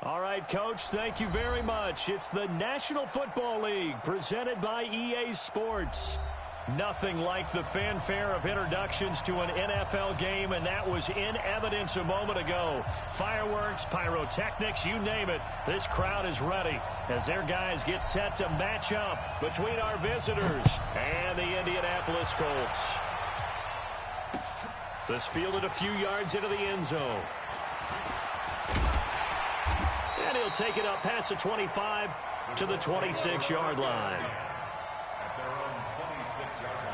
All right, Coach, thank you very much. It's the National Football League presented by EA Sports. Nothing like the fanfare of introductions to an NFL game, and that was in evidence a moment ago. Fireworks, pyrotechnics, you name it. This crowd is ready as their guys get set to match up between our visitors and the Indianapolis Colts. This fielded a few yards into the end zone. And he'll take it up past the 25 to the 26-yard line. At their own 26-yard line.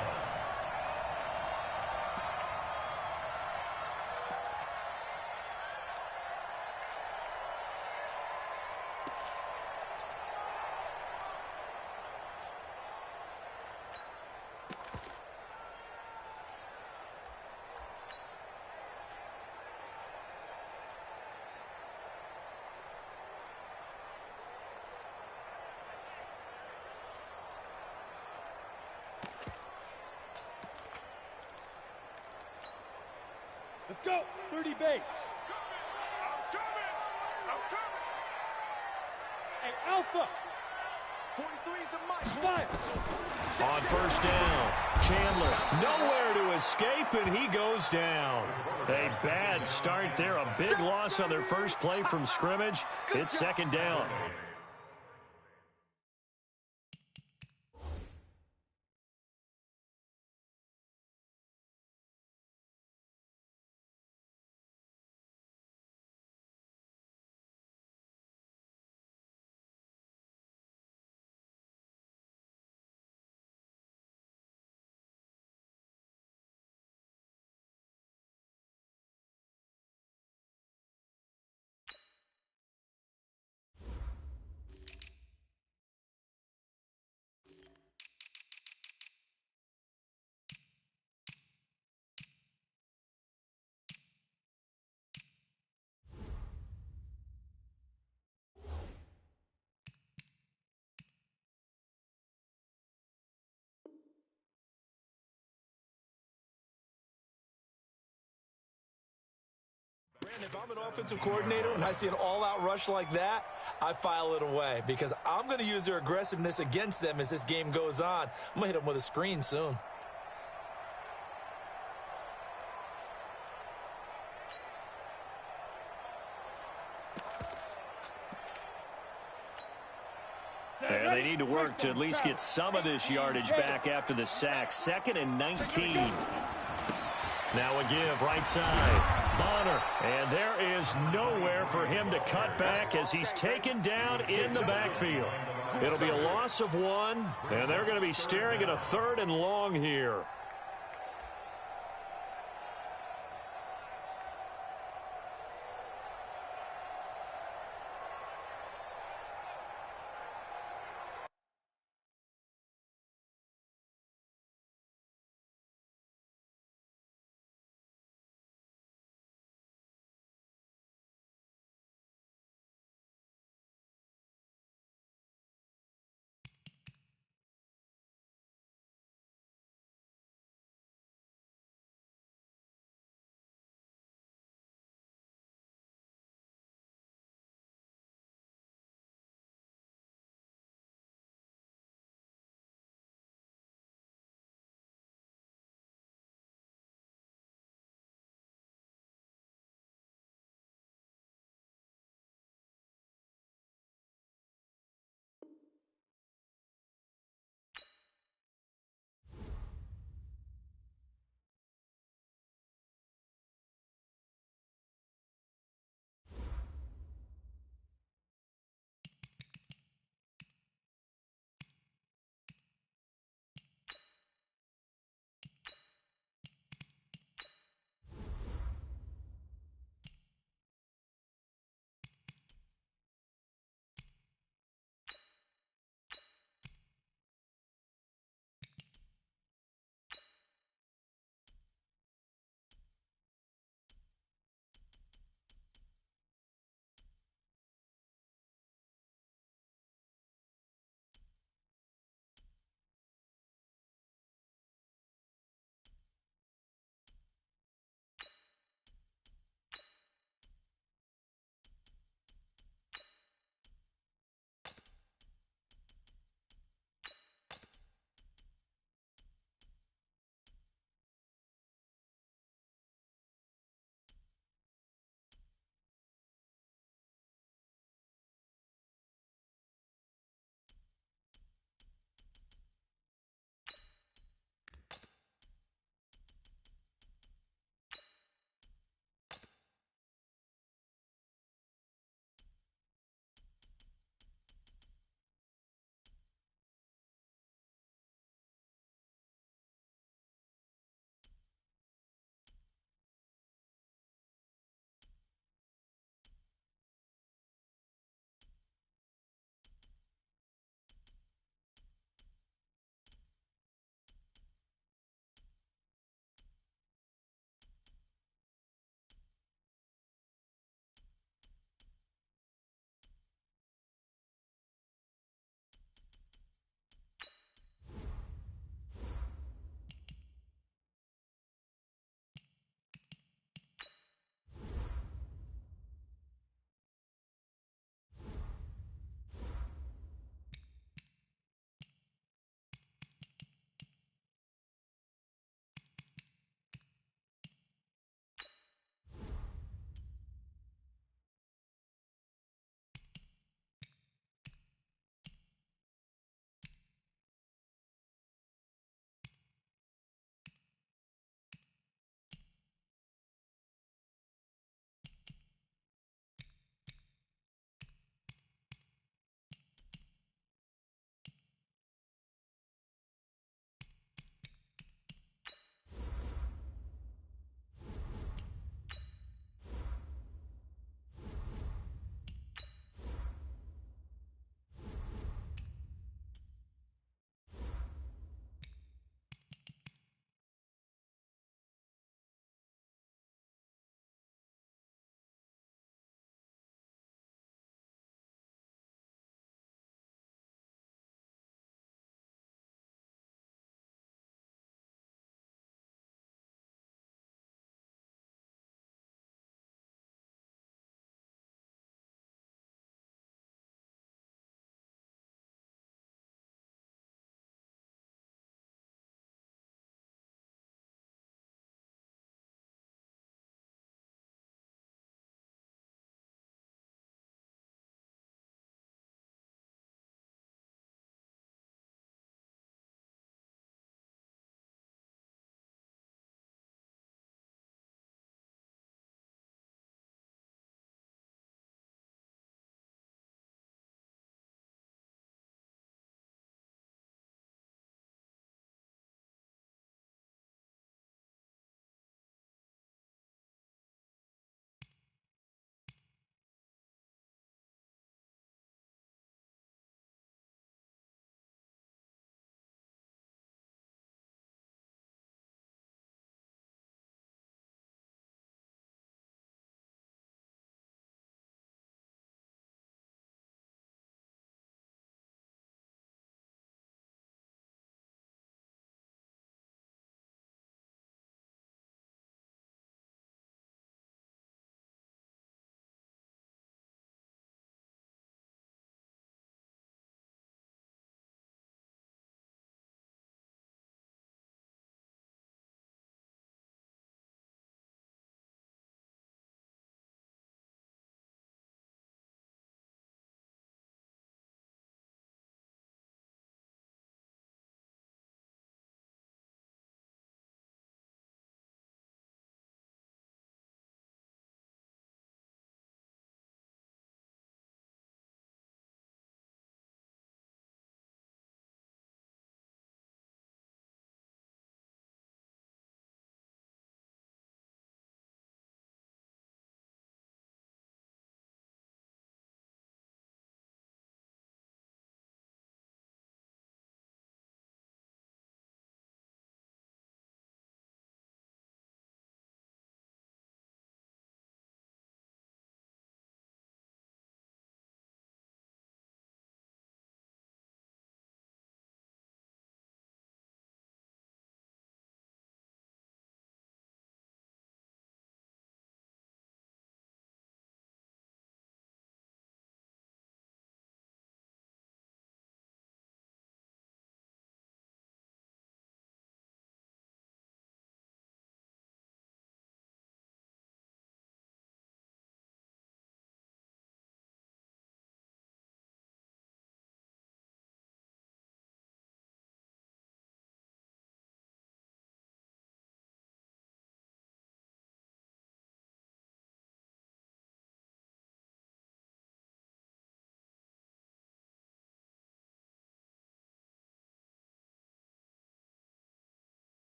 Let's go. 30 base. I'm coming. Hey, Alpha. 43 is the mic. Fire. On first down, Chandler nowhere to escape, and he goes down. A bad start there, a big loss on their first play from scrimmage. It's second down. If I'm an offensive coordinator and I see an all-out rush like that, I file it away because I'm going to use their aggressiveness against them as this game goes on. I'm going to hit them with a screen soon. And they need to work to at least get some of this yardage back after the sack. 2nd and 19. Now a give right side. Bonner, and there is nowhere for him to cut back as he's taken down in the backfield. It'll be a loss of 1, and they're going to be staring at a 3rd and long here.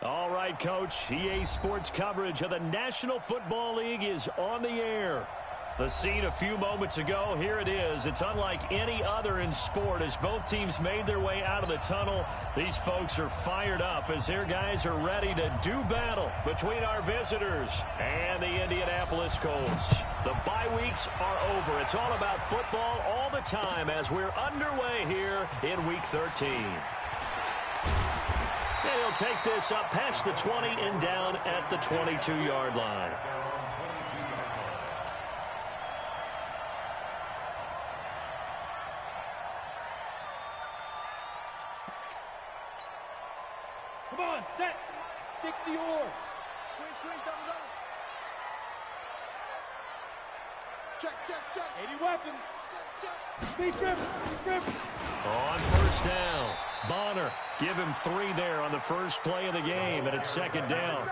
All right, Coach. EA Sports coverage of the National Football League is on the air. The scene a few moments ago, here it is. It's unlike any other in sport as both teams made their way out of the tunnel. These folks are fired up as their guys are ready to do battle between our visitors and the Indianapolis Colts. The bye weeks are over. It's all about football all the time as we're underway here in Week 13. And he'll take this up past the 20 and down at the 22-yard line. Come on, set. 60 or. Squeeze, double, double. Check. 80 weapon. Check. Speed dribble. On first down, Bonner. Give him 3 there on the first play of the game, and it's second down.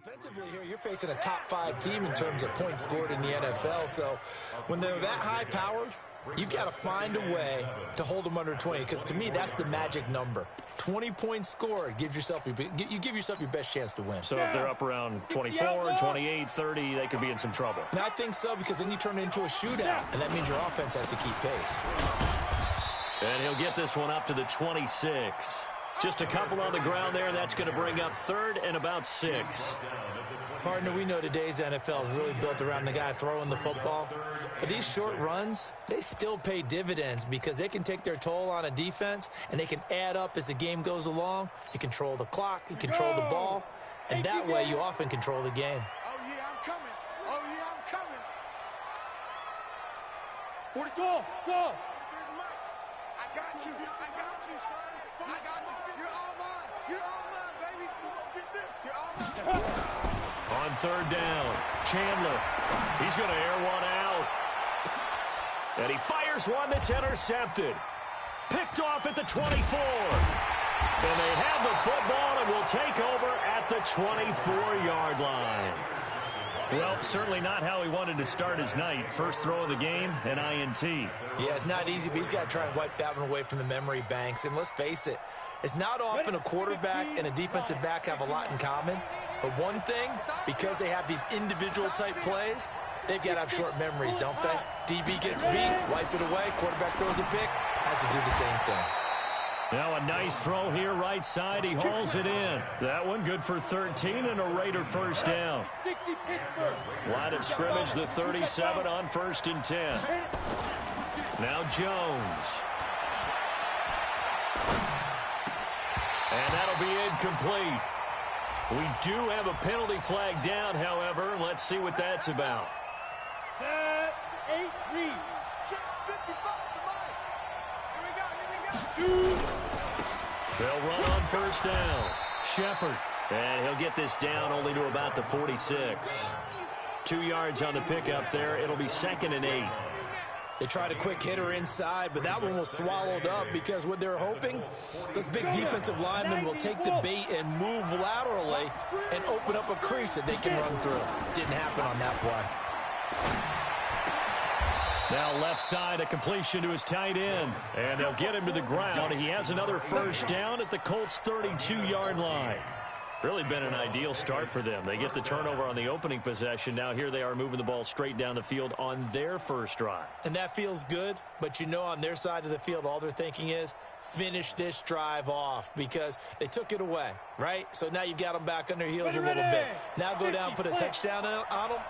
Defensively here, you're facing a top 5 team in terms of points scored in the NFL. So when they're that high-powered, you've got to find a way to hold them under 20. Because to me, that's the magic number. 20 points scored gives yourself you give yourself your best chance to win. So if they're up around 24, 28, 30, they could be in some trouble. And I think so, because then you turn it into a shootout, and that means your offense has to keep pace. And he'll get this one up to the 26. Just a couple on the ground there, and that's going to bring up 3rd and about 6. Partner, we know today's NFL is really built around the guy throwing the football. But these short runs, they still pay dividends because they can take their toll on a defense, and they can add up as the game goes along. You control the clock, you control the ball, and that way you often control the game. Oh, yeah, I'm coming. 40, go. I got you, son. I got you. You're all mine, baby. You're all mine. On 3rd down, Chandler. He's going to air one out. And he fires one that's intercepted. Picked off at the 24. And they have the football and will take over at the 24-yard line. Well, certainly not how he wanted to start his night. First throw of the game, an INT. Yeah, it's not easy, but he's got to try and wipe that one away from the memory banks. And let's face it, it's not often a quarterback and a defensive back have a lot in common. But one thing, because they have these individual type plays, they've got to have short memories, don't they? DB gets beat, wipe it away, quarterback throws a pick, has to do the same thing. Now a nice throw here right side. He hauls it in. That one good for 13 and a Raider first down. 60 Pittsburgh. Line of scrimmage, the 37 on 1st and 10. Now Jones. And that'll be incomplete. We do have a penalty flag down, however. Let's see what that's about. Set, 8 read. Check 55 to Shoot. Mike. Here we go. They'll run on first down. Shepard. And he'll get this down only to about the 46. 2 yards on the pickup there. It'll be 2nd and 8. They tried a quick hitter inside, but that one was swallowed up because what they're hoping, those big defensive linemen will take the bait and move laterally and open up a crease that they can run through. Didn't happen on that play. Now left side, a completion to his tight end. And they'll get him to the ground. He has another first down at the Colts' 32-yard line. Really been an ideal start for them. They get the turnover on the opening possession. Now here they are moving the ball straight down the field on their first drive. And that feels good, but you know on their side of the field, all they're thinking is finish this drive off because they took it away, right? So now you've got them back on their heels a little bit. Now go down, put a touchdown on them.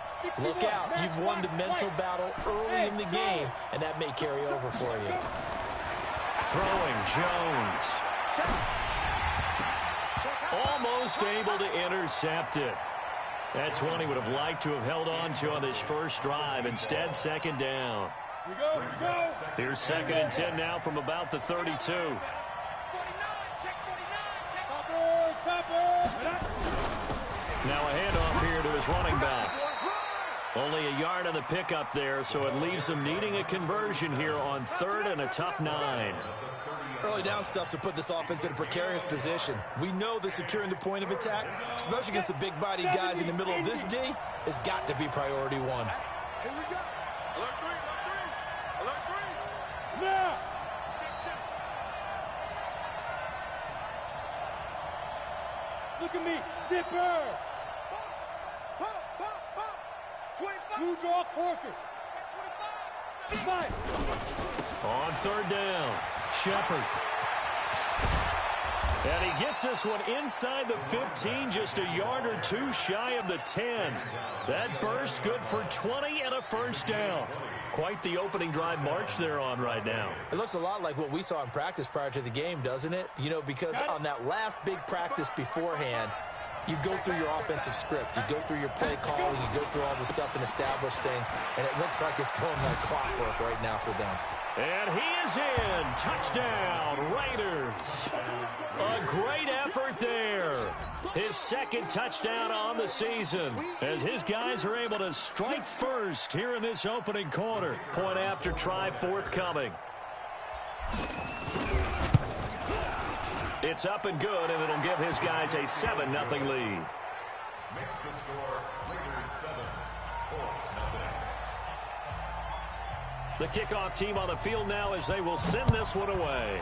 Look out. You've won the mental battle early in the game, and that may carry over for you. Throwing Jones. Almost able to intercept it. That's one he would have liked to have held on to on this first drive. Instead, second down. Here we go. Here's 2nd and 10 now from about the 32. his running back. Only a yard on the pickup there, so it leaves him needing a conversion here on 3rd and a tough 9. Early down stuff to put this offense in a precarious position. We know that securing the point of attack, especially against the big-bodied guys in the middle of this D, has got to be priority 1. Here we go. Alert 3, alert 3, alert 3. Now. Look at me. Zipper. Pop, pop, pop. 25. Blue draw Corkers. 5. On 3rd down, Shepard. And he gets this one inside the 15, just a yard or 2 shy of the 10. That burst good for 20 and a first down. Quite the opening drive march they're on right now. It looks a lot like what we saw in practice prior to the game, doesn't it? You know, because on that last big practice beforehand, you go through your offensive script. You go through your play calling. You go through all the stuff and establish things. And it looks like it's going like clockwork right now for them. And he is in. Touchdown, Raiders. A great effort there. His 2nd touchdown on the season as his guys are able to strike first here in this opening quarter. Point after try forthcoming. It's up and good, and it'll give his guys a 7-0 lead. Makes the score Raiders 7, Colts nothing. The kickoff team on the field now as they will send this one away.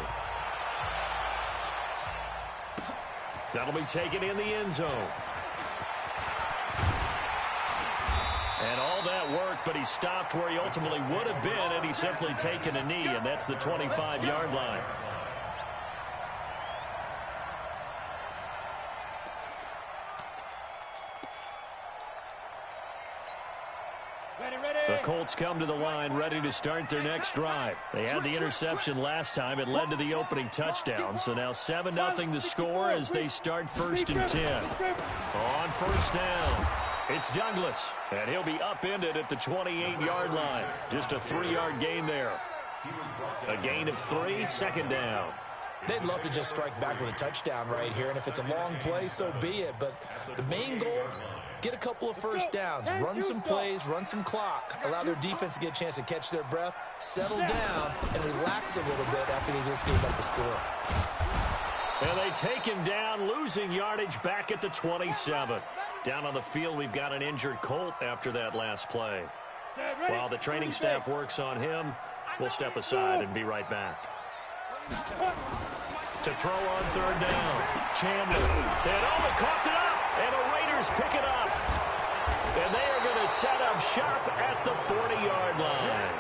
That'll be taken in the end zone. And all that work, but he stopped where he ultimately would have been had he simply taken a knee, and that's the 25-yard line. The Colts come to the line ready to start their next drive. They had the interception last time. It led to the opening touchdown. So now 7-0 the score as they start 1st and 10. On 1st down, it's Douglas. And he'll be upended at the 28-yard line. Just a 3-yard gain there. A gain of 3, 2nd down. They'd love to just strike back with a touchdown right here. And if it's a long play, so be it. But the main goal, get a couple of first downs, run some plays, run some clock, allow their defense to get a chance to catch their breath, settle down, and relax a little bit after they just gave up a score. And they take him down, losing yardage back at the 27. Down on the field, we've got an injured Colt after that last play. While the training staff works on him, we'll step aside and be right back. To throw on 3rd down, Chandler. And Oba coughed it up, and the Raiders pick it up. And they are going to set up shop at the 40-yard line.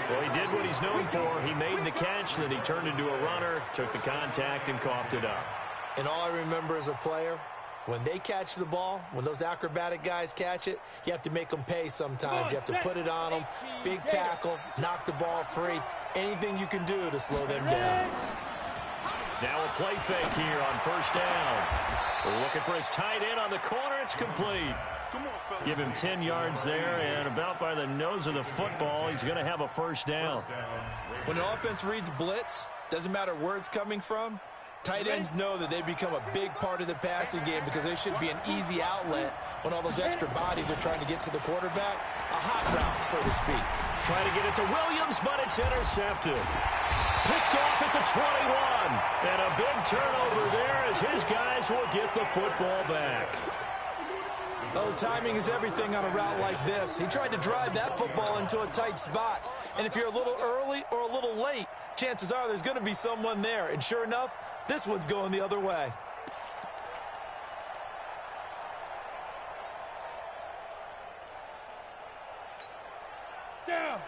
Well, he did what he's known for. He made the catch, then he turned into a runner, took the contact, and coughed it up. And all I remember as a player, when they catch the ball, when those acrobatic guys catch it, you have to make them pay sometimes. You have to put it on them, big tackle, knock the ball free, anything you can do to slow them down. Now a play fake here on 1st down. We're looking for his tight end on the corner. It's complete. Give him 10 yards there, and about by the nose of the football, he's going to have a 1st down. When an offense reads blitz, doesn't matter where it's coming from, tight ends know that they become a big part of the passing game because they should be an easy outlet when all those extra bodies are trying to get to the quarterback. A hot route, so to speak. Trying to get it to Williams, but it's intercepted. Picked off at the 21. And a big turnover there as his guys will get the football back. Oh, timing is everything on a route like this. He tried to drive that football into a tight spot. And if you're a little early or a little late, chances are there's going to be someone there. And sure enough, this one's going the other way.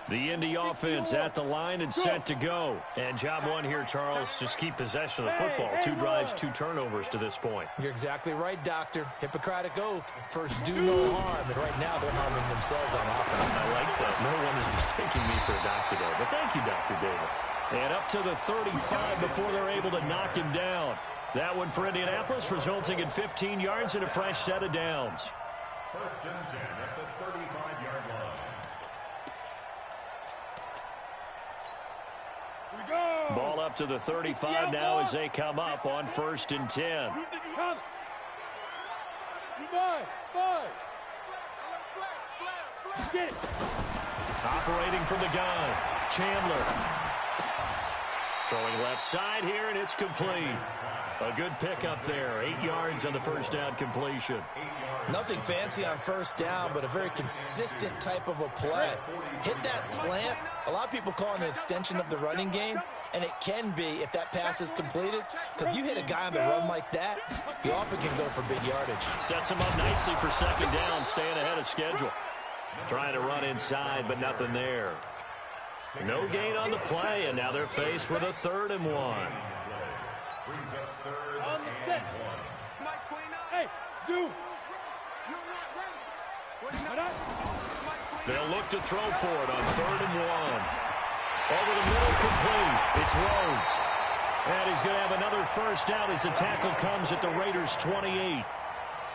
The Indy offense at the line and set to go. And job one here, Charles, just keep possession of the football. 2 drives, 2 turnovers to this point. You're exactly right, Doctor. Hippocratic oath. First, do no harm. And right now, they're harming themselves on offense. I like that. No one is mistaking me for a doctor there. But thank you, Dr. Davis. And up to the 35 before they're able to knock him down. That one for Indianapolis, resulting in 15 yards and a fresh set of downs. 1st and 10 at the 35-yard line. Ball up to the 35 now as they come up on 1st and 10. Get it. Operating from the gun, Chandler. Throwing left side here, and it's complete. A good pickup there. 8 yards on the first down completion. Nothing fancy on first down, but a very consistent type of a play. Hit that slant. A lot of people call it an extension of the running game, and it can be if that pass is completed, because you hit a guy on the run like that, he often can go for big yardage. Sets him up nicely for second down, staying ahead of schedule. Trying to run inside, but nothing there. No gain on the play, and now they're faced with a 3rd and 1. On the set. Hey, Zoo. They'll look to throw for it on 3rd and 1. Over the middle, complete. It's Rhodes. And he's going to have another first down as the tackle comes at the Raiders' 28.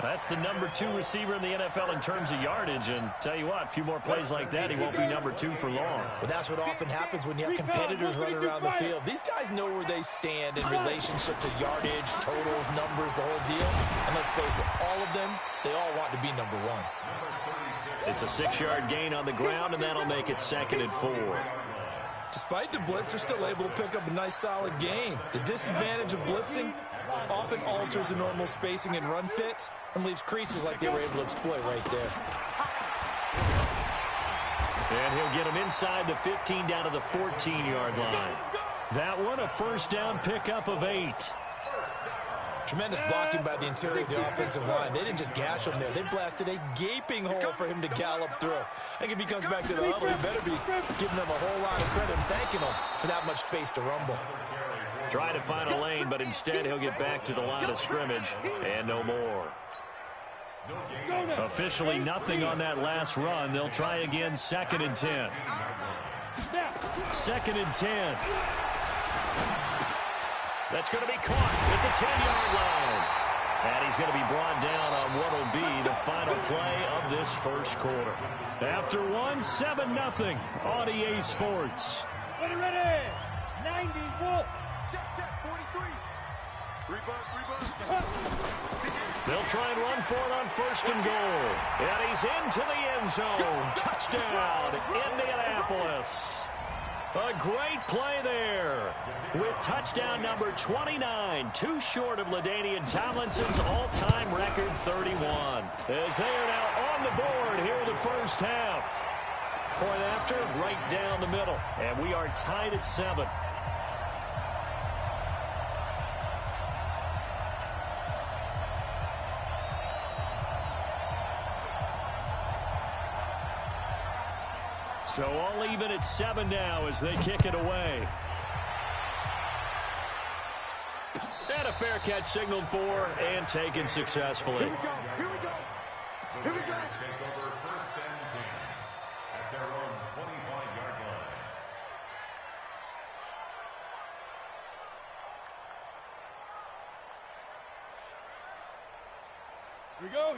That's the number 2 receiver in the NFL in terms of yardage. And tell you what, a few more plays like that, he won't be number 2 for long. But that's what often happens when you have competitors running around the field. These guys know where they stand in relationship to yardage, totals, numbers, the whole deal. And let's face it, all of them, they all want to be number 1. It's a 6-yard gain on the ground, and that'll make it 2nd and 4. Despite the blitz, they're still able to pick up a nice, solid gain. The disadvantage of blitzing often alters the normal spacing and run fits and leaves creases like they were able to exploit right there. And he'll get him inside the 15 down to the 14-yard line. That one, a first down pickup of 8. Tremendous blocking by the interior of the offensive line. They didn't just gash him there. They blasted a gaping hole for him to gallop through. I think if he comes back to the huddle, he better be giving them a whole lot of credit and thanking them for that much space to rumble. Trying to find a lane, but instead he'll get back to the line of scrimmage and no more. Officially nothing on that last run. They'll try again, 2nd and 10. 2nd and 10. That's going to be caught at the 10-yard line. And he's going to be brought down on what will be the final play of this first quarter. After one, 7-0 on EA Sports. Ready. 90 volt. Check, 43. 3 bucks. They'll try and run for it on 1st and goal. And he's into the end zone. Touchdown, Indianapolis. A great play there with touchdown number 29, too short of LaDainian Tomlinson's all-time record 31. As they are now on the board here in the first half. Point after, right down the middle. And we are tied at 7. So all even at 7 now as they kick it away. And a fair catch signaled for and taken successfully. Here we go. Take over 1st and 10 at their own 25-yard line.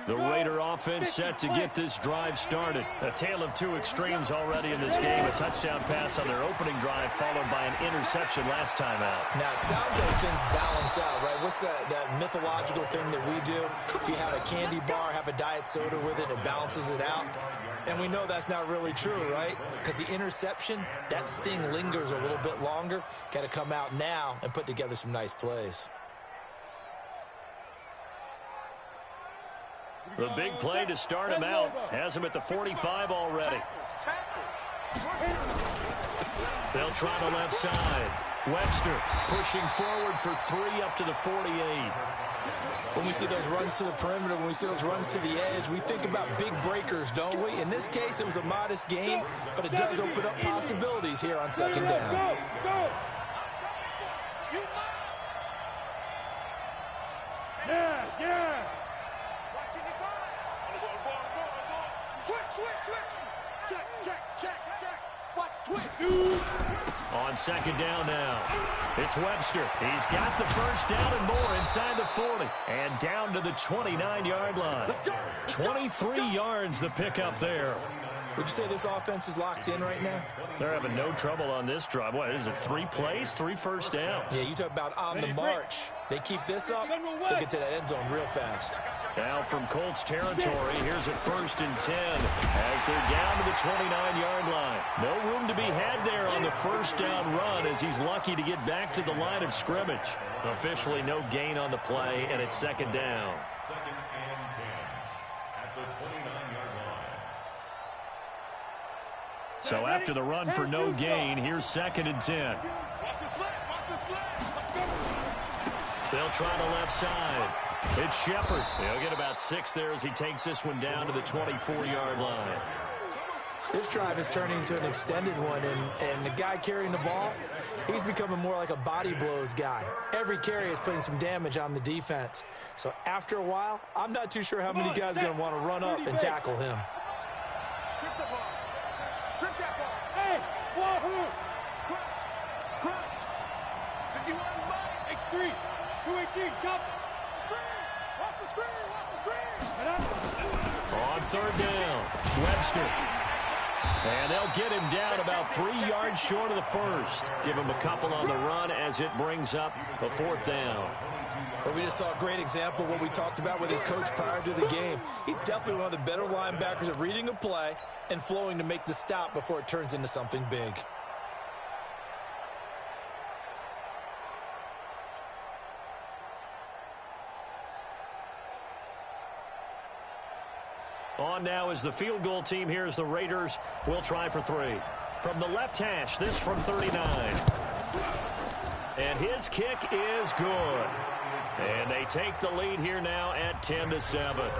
The Raider offense set to get this drive started. A tale of 2 extremes already in this game. A touchdown pass on their opening drive followed by an interception last time out. Now, it sounds like things balance out, right? What's that mythological thing that we do? If you have a candy bar, have a diet soda with it, it balances it out. And we know that's not really true, right? Because the interception, that sting lingers a little bit longer. Got to come out now and put together some nice plays. The big play to start him out has him at the 45 already. They'll try the left side. Webster pushing forward for 3 up to the 48. When we see those runs to the perimeter, when we see those runs to the edge, we think about big breakers, don't we? In this case, it was a modest gain, but it does open up possibilities here on 2nd down. Go. Yeah. Switch. Check. Watch, twitch. On 2nd down now. It's Webster. He's got the first down and more inside the 40. And down to the 29-yard line. 23 yards the pickup there. Would you say this offense is locked in right now? They're having no trouble on this drive. What is it, 3 plays, 3 first downs? Yeah, you talk about on the march. They keep this up, they'll get to that end zone real fast. Now from Colts territory, here's a 1st and 10 as they're down to the 29-yard line. No room to be had there on the first down run as he's lucky to get back to the line of scrimmage. Officially no gain on the play, and it's 2nd down. 2nd and 10 at the 29-yard line. So after the run for no gain, here's 2nd and 10. They'll try the left side. It's Shepard. He'll get about 6 there as he takes this one down to the 24-yard line. This drive is turning into an extended one, and the guy carrying the ball, he's becoming more like a body blows guy. Every carry is putting some damage on the defense. So after a while, I'm not too sure how many guys are going to want to run up and tackle him. Strip the ball. Strip that ball. Hey, Wahoo! Crunch. 51 bite. X3. 218. Chop. Screen. Watch the screen. Watch the screen. On 3rd down, Webster. And they'll get him down about 3 yards short of the first. Give him a couple on the run as it brings up a 4th down. Well, we just saw a great example of what we talked about with his coach prior to the game. He's definitely one of the better linebackers at reading a play and flowing to make the stop before it turns into something big. On now is the field goal team. Here's the Raiders. We'll try for 3. From the left hash, this from 39. And his kick is good. And they take the lead here now at 10-7.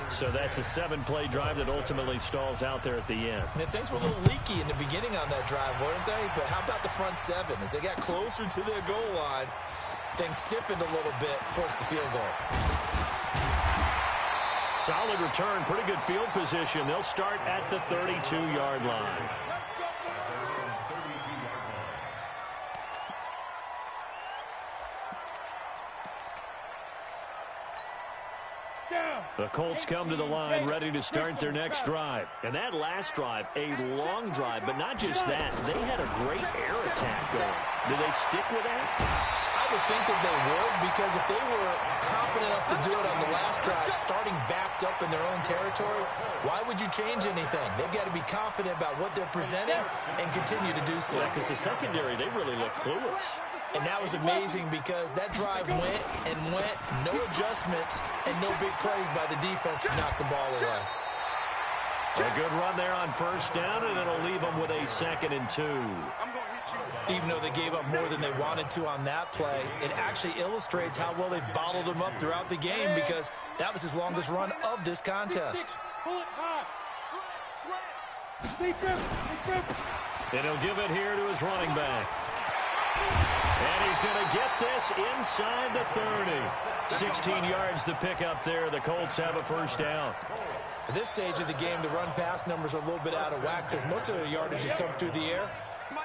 So that's a 7-play drive that ultimately stalls out there at the end. And things were a little leaky in the beginning on that drive, weren't they? But how about the front 7? As they got closer to their goal line, things stiffened a little bit, forced the field goal. Solid return, pretty good field position. They'll start at the 32-yard line. The Colts come to the line ready to start their next drive. And that last drive, a long drive, but not just that. They had a great air attack going. Do they stick with that? I would think that they would, because if they were confident enough to do it on the last drive, starting backed up in their own territory, why would you change anything? They've got to be confident about what they're presenting and continue to do so. Yeah, because the secondary, they really look clueless. And that was amazing because that drive went and went, no adjustments, and no big plays by the defense to knock the ball away. A good run there on 1st down, and it'll leave them with a 2nd and 2. Even though they gave up more than they wanted to on that play, it actually illustrates how well they've bottled him up throughout the game, because that was his longest run of this contest. And he'll give it here to his running back. And he's going to get this inside the 30. 16 yards to pick up there. The Colts have a 1st down. At this stage of the game, the run-pass numbers are a little bit out of whack because most of their yardage has come through the air.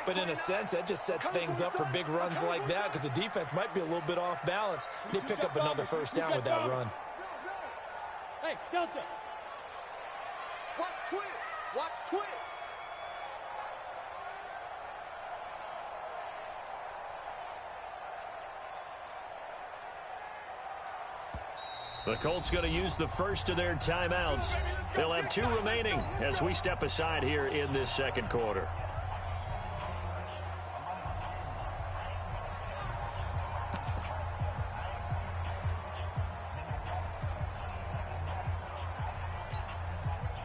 But in a sense, that just sets things up for big runs like that because the defense might be a little bit off balance. They pick up another 1st down with that run. Hey, Delta. Watch twins. Watch twins. The Colts going to use the first of their timeouts. They'll have 2 remaining as we step aside here in this 2nd quarter.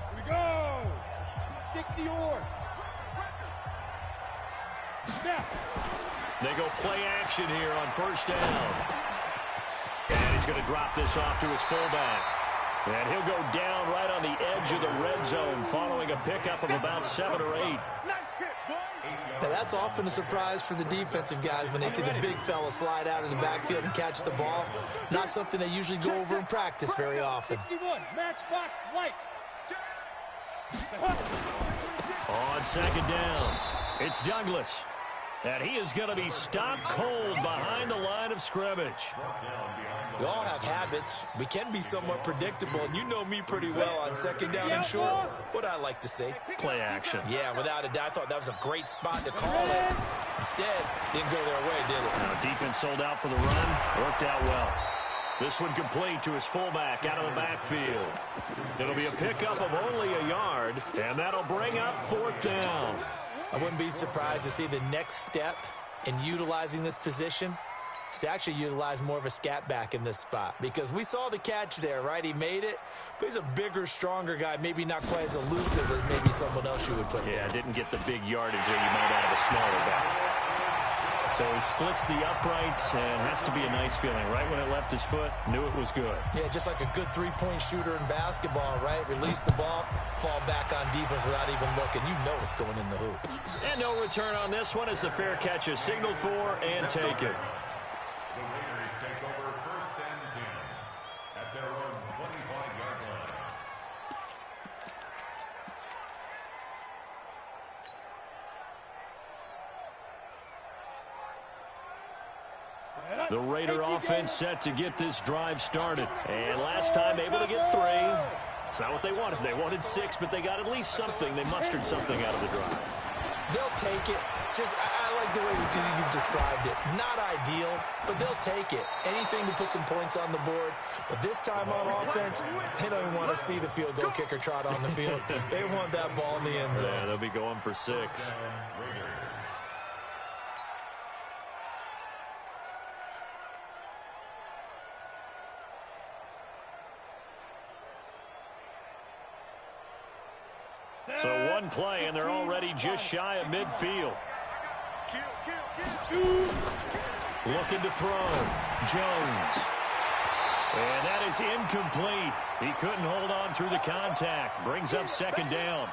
Here we go. 60 or. Snap. They go play action here on 1st down. And he's going to drop this off to his fullback. And he'll go down right on the edge of the red zone following a pickup of about 7 or 8. Now, that's often a surprise for the defensive guys when they see the big fella slide out of the backfield and catch the ball. Not something they usually go over in practice very often. 61, matchbox lights. On 2nd down, it's Douglas. And he is going to be stopped cold behind the line of scrimmage. We all have habits. We can be somewhat predictable, and you know me pretty well on second down and short. What I like to say? Play action. Yeah, without a doubt. I thought that was a great spot to call it. Instead, didn't go their way, did it? Now, defense sold out for the run. Worked out well. This one complete to his fullback out of the backfield. It'll be a pickup of only a yard, and that'll bring up 4th down. I wouldn't be surprised to see the next step in utilizing this position is to actually utilize more of a scat back in this spot, because we saw the catch there, right? He made it, but he's a bigger, stronger guy, maybe not quite as elusive as maybe someone else you would put there. Yeah, didn't get the big yardage there you might out of a smaller back. So he splits the uprights, and has to be a nice feeling. Right when it left his foot, knew it was good. Yeah, just like a good three-point shooter in basketball, right? Release the ball, fall back on defense without even looking. You know it's going in the hoop. And no return on this one as the fair catch is signaled for and taken. The Raiders take over 1st and 10 at their own 25-yard line. The Raider offense set to get this drive started. And last time able to get 3. It's not what they wanted. They wanted 6, but they got at least something. They mustered something out of the drive. They'll take it. I like the way you described it. Not ideal, but they'll take it. Anything to put some points on the board. But this time on offense, they don't even want to see the field goal kicker trot on the field. They want that ball in the end zone. Yeah, they'll be going for 6. So one play, and they're already just shy of midfield. Looking to throw. Jones. And that is incomplete. He couldn't hold on through the contact. Brings up 2nd down.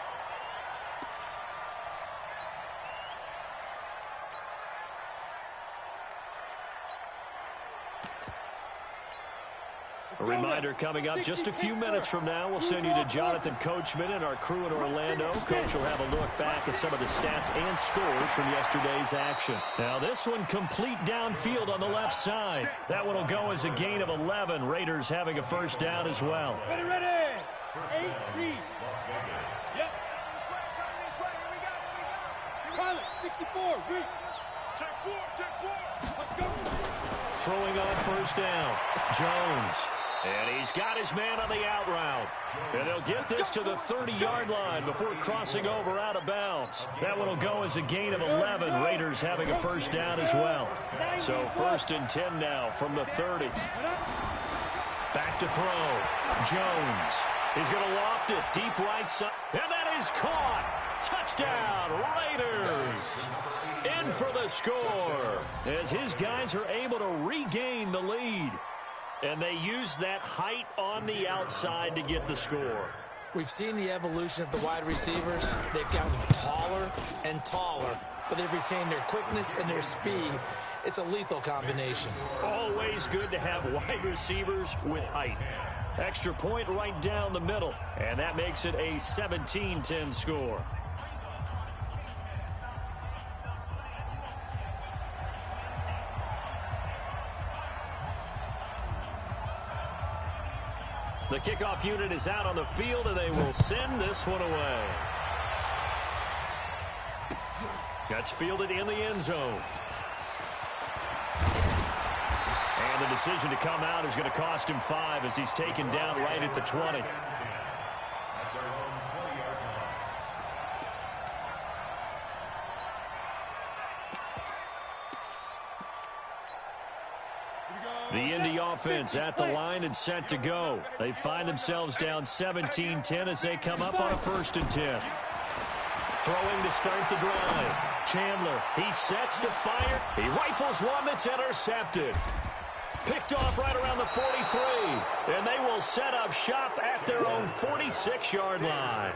A reminder coming up just a few minutes from now. We'll send you to Jonathan Coachman and our crew in Orlando. Coach will have a look back at some of the stats and scores from yesterday's action. Now this one complete downfield on the left side. That one will go as a gain of 11. Raiders having a 1st down as well. Ready. 8, read. Yep. Pilot, 64, read. Check 4. Let's go. Throwing on 1st down. Jones. And he's got his man on the out route. And they'll get this to the 30-yard line before crossing over out of bounds. That one will go as a gain of 11. Raiders having a 1st down as well. So 1st and 10 now from the 30. Back to throw. Jones. He's going to loft it deep right side. And that is caught. Touchdown, Raiders. In for the score as his guys are able to regain the lead. And they use that height on the outside to get the score. We've seen the evolution of the wide receivers. They've gotten taller and taller, but they've retained their quickness and their speed. It's a lethal combination. Always good to have wide receivers with height. Extra point right down the middle, and that makes it a 17-10 score. The kickoff unit is out on the field, and they will send this one away. That's fielded in the end zone. And the decision to come out is going to cost him 5 as he's taken down right at the 20. The Indy offense at the line and set to go. They find themselves down 17-10 as they come up on a 1st and 10. Throwing to start the drive. Chandler, he sets to fire. He rifles one that's intercepted. Picked off right around the 43. And they will set up shop at their own 46-yard line.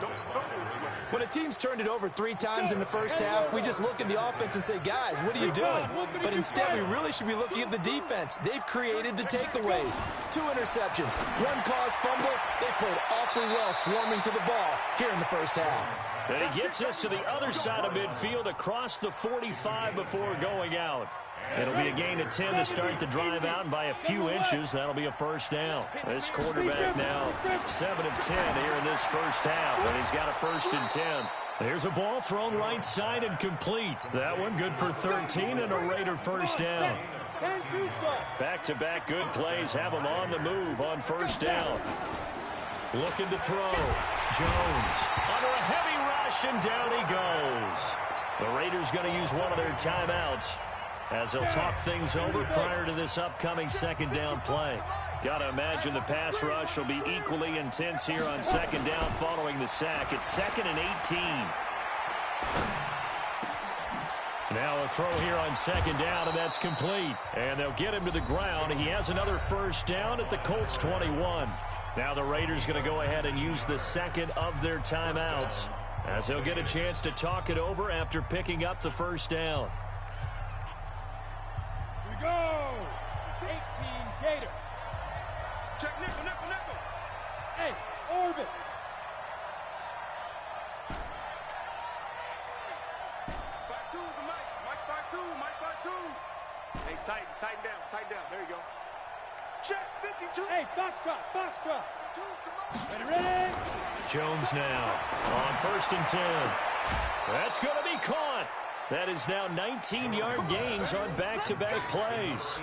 When a team's turned it over 3 times in the first half, we just look at the offense and say, guys, what are you doing? But instead, we really should be looking at the defense. They've created the takeaways. 2 interceptions, 1 caused fumble. They played awfully well swarming to the ball here in the first half. And he gets us to the other side of midfield across the 45 before going out. It'll be a gain of 10 to start the drive out, and by a few inches, that'll be a first down. This quarterback now 7 of 10 here in this first half, and he's got a 1st and 10. There's a ball thrown right side and complete. That one good for 13 and a Raider first down. Back-to-back good plays have him on the move on first down. Looking to throw. Jones under a heavy rush, and down he goes. The Raiders going to use one of their timeouts as they'll talk things over prior to this upcoming second down play. Got to imagine the pass rush will be equally intense here on second down following the sack. It's 2nd and 18. Now a throw here on second down, and that's complete. And they'll get him to the ground. He has another first down at the Colts 21. Now the Raiders going to go ahead and use the second of their timeouts as they'll get a chance to talk it over after picking up the first down. Here we go. It's 18 Gator. Check nickel, nickel, nickel. Hey, orbit. Hey, tighten down. There you go. Check 52. Hey, foxtrot. Ready? Jones now on 1st and 10. That's going to be caught. That is now 19-yard gains on back-to-back plays.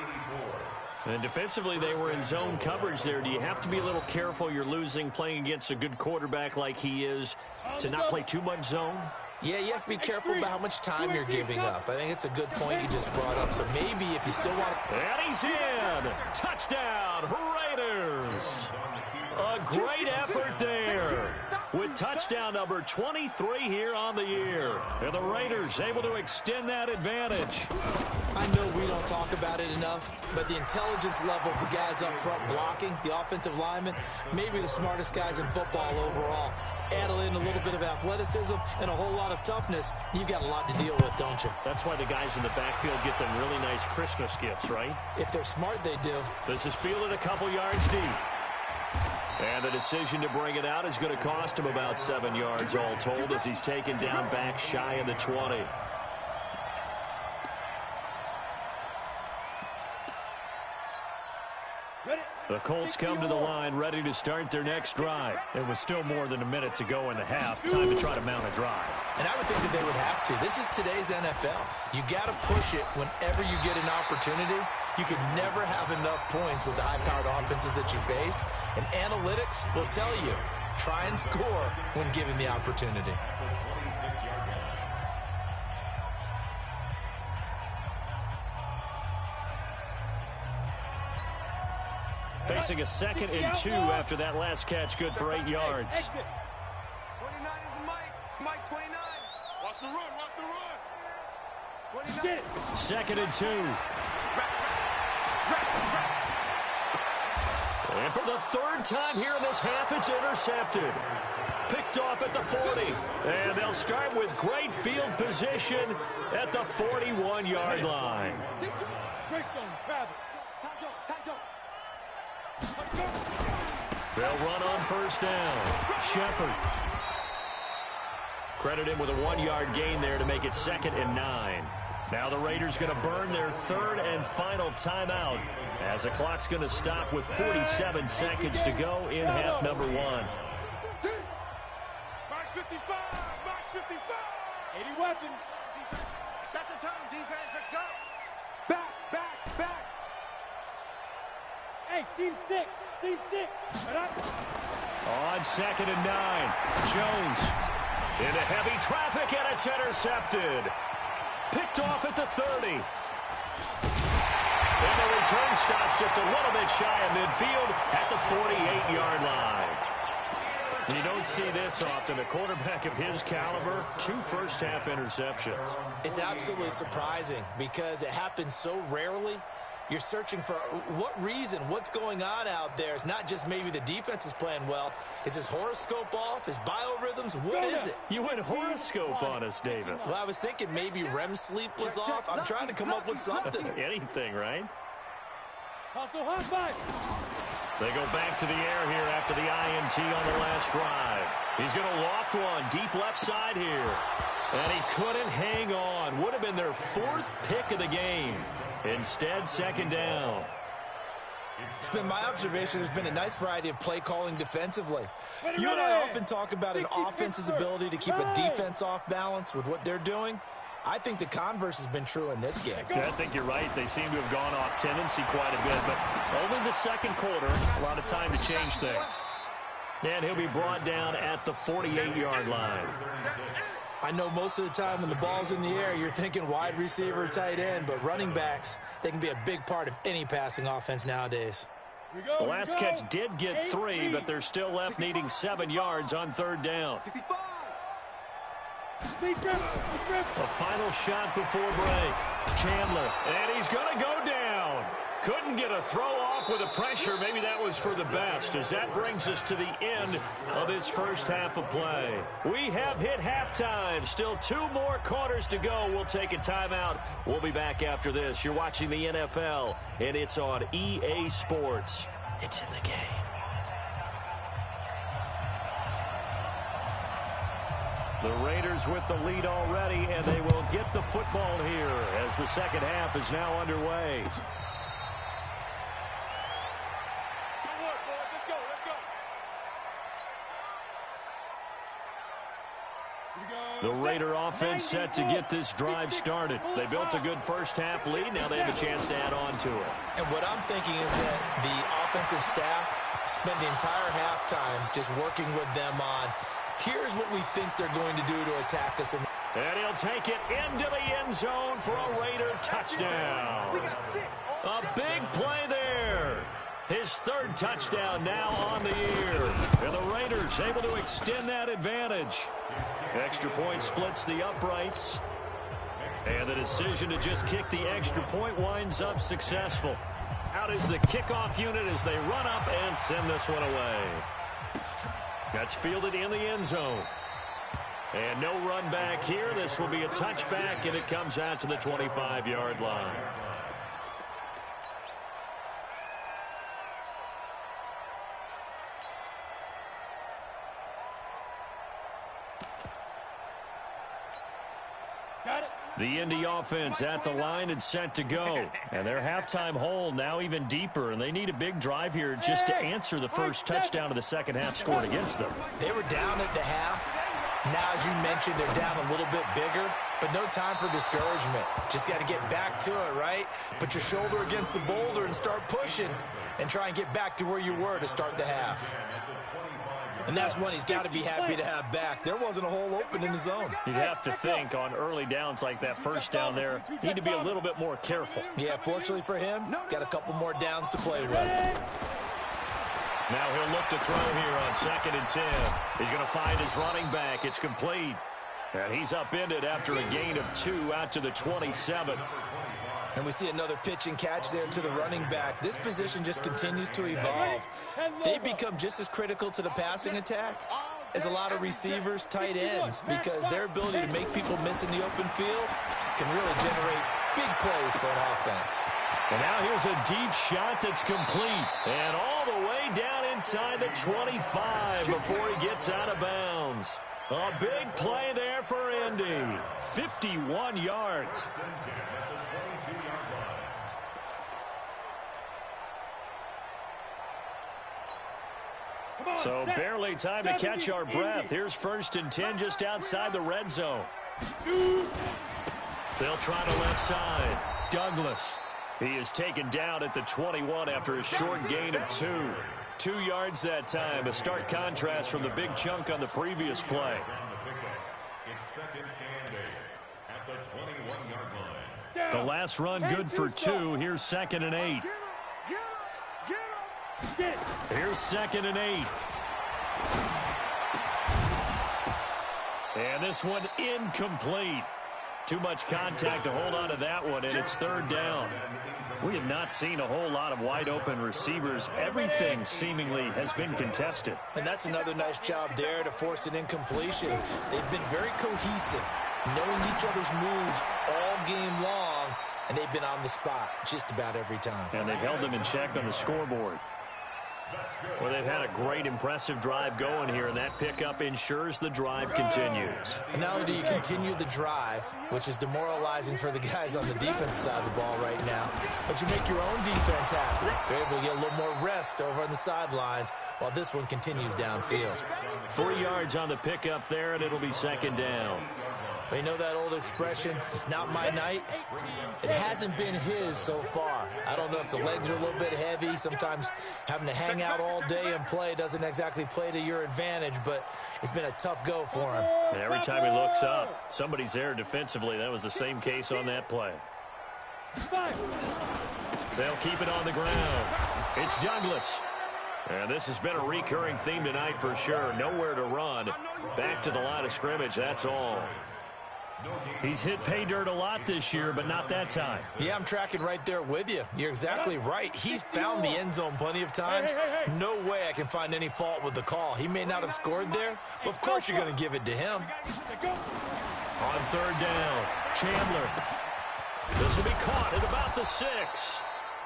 And defensively, they were in zone coverage there. Do you have to be a little careful you're losing playing against a good quarterback like he is to not play too much zone? Yeah, you have to be careful about how much time you're giving up. I think it's a good point you just brought up. So maybe if you still want to... And he's in! Touchdown, Raiders! A great effort there with touchdown number 23 here on the year. And the Raiders able to extend that advantage. I know we don't talk about it enough, but the intelligence level of the guys up front blocking, the offensive linemen, maybe the smartest guys in football overall. Add in a little bit of athleticism and a whole lot of toughness, you've got a lot to deal with, don't you? That's why the guys in the backfield get them really nice Christmas gifts, right? If they're smart, they do. This is fielded a couple yards deep. And the decision to bring it out is going to cost him about 7 yards all told as he's taken down back shy of the 20. The Colts come to the line ready to start their next drive. It was still more than a minute to go in the half. Time to try to mount a drive. And I would think that they would have to. This is today's NFL. You got to push it whenever you get an opportunity. You can never have enough points with the high-powered offenses that you face. And analytics will tell you, try and score when given the opportunity. Facing a 2nd and 2 after that last catch, good for 8 yards. 29 is the Mike 29. Watch the run. 29. 2nd and 2. And for the 3rd time here in this half, it's intercepted. Picked off at the 40. And they'll start with great field position at the 41-yard line. They'll run on first down. Shepard. Credit him with a 1-yard gain there to make it 2nd and 9. Now the Raiders going to burn their 3rd and final timeout as the clock's going to stop with 47 seconds to go in half number 1. Mark 55. 80 weapon. Set the tone, defense. Let's go. Back. Hey, seam 6. On 2nd and 9. Jones into heavy traffic, and it's intercepted. Picked off at the 30. And the return stops just a little bit shy of midfield at the 48-yard line. You don't see this often. A quarterback of his caliber, 2 first-half interceptions. It's absolutely surprising because it happens so rarely. You're searching for what reason, what's going on out there. It's not just maybe the defense is playing well. Is his horoscope off? His biorhythms? What is it? You went horoscope on us, David. Well, I was thinking maybe REM sleep was off. I'm trying to come up with something. Anything, right? Hustle, high five. They go back to the air here after the INT on the last drive. He's going to loft one deep left side here. And he couldn't hang on. Would have been their 4th pick of the game. Instead, second down. It's been my observation there's been a nice variety of play calling defensively. You and I often talk about an offense's ability to keep a defense off balance with what they're doing. I think the converse has been true in this game. Yeah, I think you're right. They seem to have gone off tendency quite a bit, but only the second quarter, a lot of time to change things. And he'll be brought down at the 48-yard line. I know most of the time when the ball's in the air, you're thinking wide receiver, tight end, but running backs, they can be a big part of any passing offense nowadays. The last catch did get 3, but they're still left needing 7 yards on third down. A final shot before break. Chandler, and he's going to go down. Couldn't get a throw off with the pressure. Maybe that was for the best, as that brings us to the end of this first half of play. We have hit halftime. Still 2 more quarters to go. We'll take a timeout. We'll be back after this. You're watching the NFL, and it's on EA Sports. It's in the game. The Raiders with the lead already, and they will get the football here as the second half is now underway. The Raider offense set to get this drive started. They built a good first-half lead. Now they have a chance to add on to it. And what I'm thinking is that the offensive staff spent the entire halftime just working with them on, here's what we think they're going to do to attack us. And he'll take it into the end zone for a Raider touchdown. A big play there. His third touchdown now on the year. And the Raiders able to extend that advantage. Extra point splits the uprights. And the decision to just kick the extra point winds up successful. Out is the kickoff unit as they run up and send this one away. That's fielded in the end zone. And no run back here. This will be a touchback, and it comes out to the 25-yard line. The Indy offense at the line and set to go. And their halftime hole now even deeper, and they need a big drive here just to answer the first touchdown of the second half scored against them. They were down at the half. Now, as you mentioned, they're down a little bit bigger, but no time for discouragement. Just got to get back to it, right? Put your shoulder against the boulder and start pushing and try and get back to where you were to start the half. And that's one he's got to be happy to have back. There wasn't a hole open in the zone. You'd have to think on early downs like that first down there, need to be a little bit more careful. Yeah, fortunately for him, got a couple more downs to play with. Now he'll look to throw here on 2nd and 10. He's going to find his running back. It's complete. And he's upended after a gain of 2 out to the 27. And we see another pitch and catch there to the running back. This position just continues to evolve. They become just as critical to the passing attack as a lot of receivers, tight ends, because their ability to make people miss in the open field can really generate big plays for an offense. And now here's a deep shot that's complete. And all the way down inside the 25 before he gets out of bounds. A big play there for Indy. 51 yards. So barely time to catch our breath. Here's 1st and 10 just outside the red zone. They'll try to left side. Douglas. He is taken down at the 21 after a short gain of 2. 2 yards that time. A stark contrast from the big chunk on the previous play. It's 2nd and 8 at the 21-yard line. The last run good for 2. Here's 2nd and 8. Here's 2nd and 8. And this one incomplete. Too much contact to hold on to that one, and it's 3rd down. We have not seen a whole lot of wide-open receivers. Everything seemingly has been contested. And that's another nice job there to force an incompletion. They've been very cohesive, knowing each other's moves all game long, and they've been on the spot just about every time. And they've held them in check on the scoreboard. Well, they've had a great, impressive drive going here, and that pickup ensures the drive continues. And not only do you continue the drive, which is demoralizing for the guys on the defensive side of the ball right now, but you make your own defense happy. You're able to get a little more rest over on the sidelines while this one continues downfield. 3 yards on the pickup there, and it'll be second down. You know that old expression, it's not my night? It hasn't been his so far. I don't know if the legs are a little bit heavy. Sometimes having to hang out all day and play doesn't exactly play to your advantage, but it's been a tough go for him. And every time he looks up, somebody's there defensively. That was the same case on that play. They'll keep it on the ground. It's Douglas. And this has been a recurring theme tonight for sure. Nowhere to run. Back to the line of scrimmage, that's all. He's hit pay dirt a lot this year, but not that time. Yeah, I'm tracking right there with you. You're exactly right. He's found the end zone plenty of times. No way I can find any fault with the call. He may not have scored there, but of course you're going to give it to him. On third down, Chandler. This will be caught at about the 6.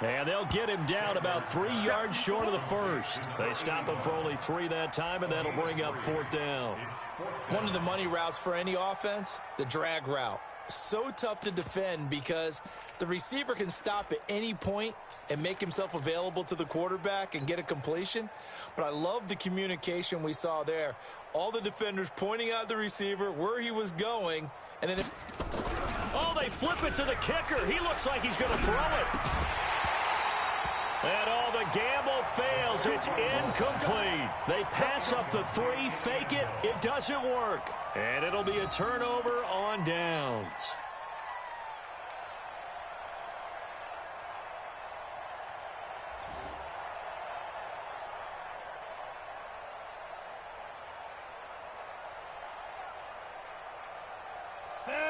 And they'll get him down about 3 yards short of the first. They stop him for only 3 that time, and that'll bring up 4th down. One of the money routes for any offense, the drag route. So tough to defend because the receiver can stop at any point and make himself available to the quarterback and get a completion. But I love the communication we saw there. All the defenders pointing out the receiver, where he was going, and then... Oh, they flip it to the kicker. He looks like he's going to throw it. And all the gamble fails. It's incomplete. They pass up the 3, fake it. It doesn't work. And it'll be a turnover on downs.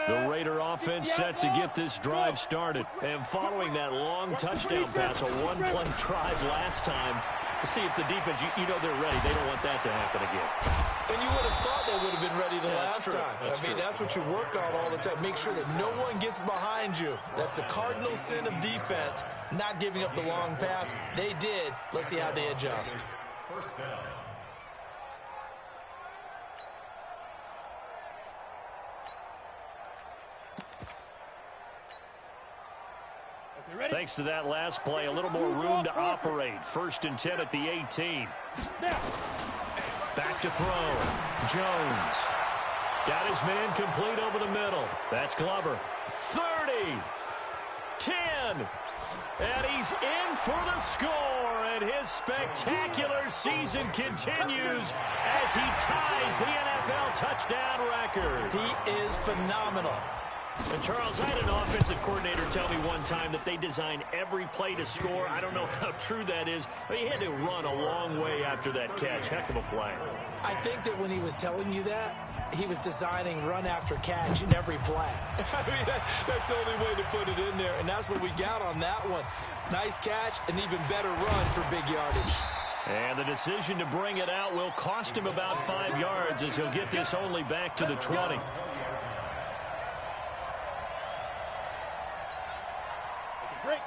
The Raider offense set to get this drive started. And following that long touchdown pass, a one-play drive last time, to see if the defense, you know they're ready. They don't want that to happen again. And you would have thought they would have been ready the last time. That's what you work on all the time. Make sure that no one gets behind you. That's the cardinal sin of defense, not giving up the long pass. They did. Let's see how they adjust. First down. Thanks to that last play, a little more room to operate. 1st and 10 at the 18. Back to throw. Jones. Got his man complete over the middle. That's Glover. 30. 10. And he's in for the score. And his spectacular season continues as he ties the NFL touchdown record. He is phenomenal. And Charles, I had an offensive coordinator tell me one time that they design every play to score. I don't know how true that is, but he had to run a long way after that catch. Heck of a play. I think that when he was telling you that, he was designing run after catch in every play. I mean, that's the only way to put it in there, and that's what we got on that one. Nice catch, an even better run for big yardage. And the decision to bring it out will cost him about 5 yards as he'll get this only back to the 20.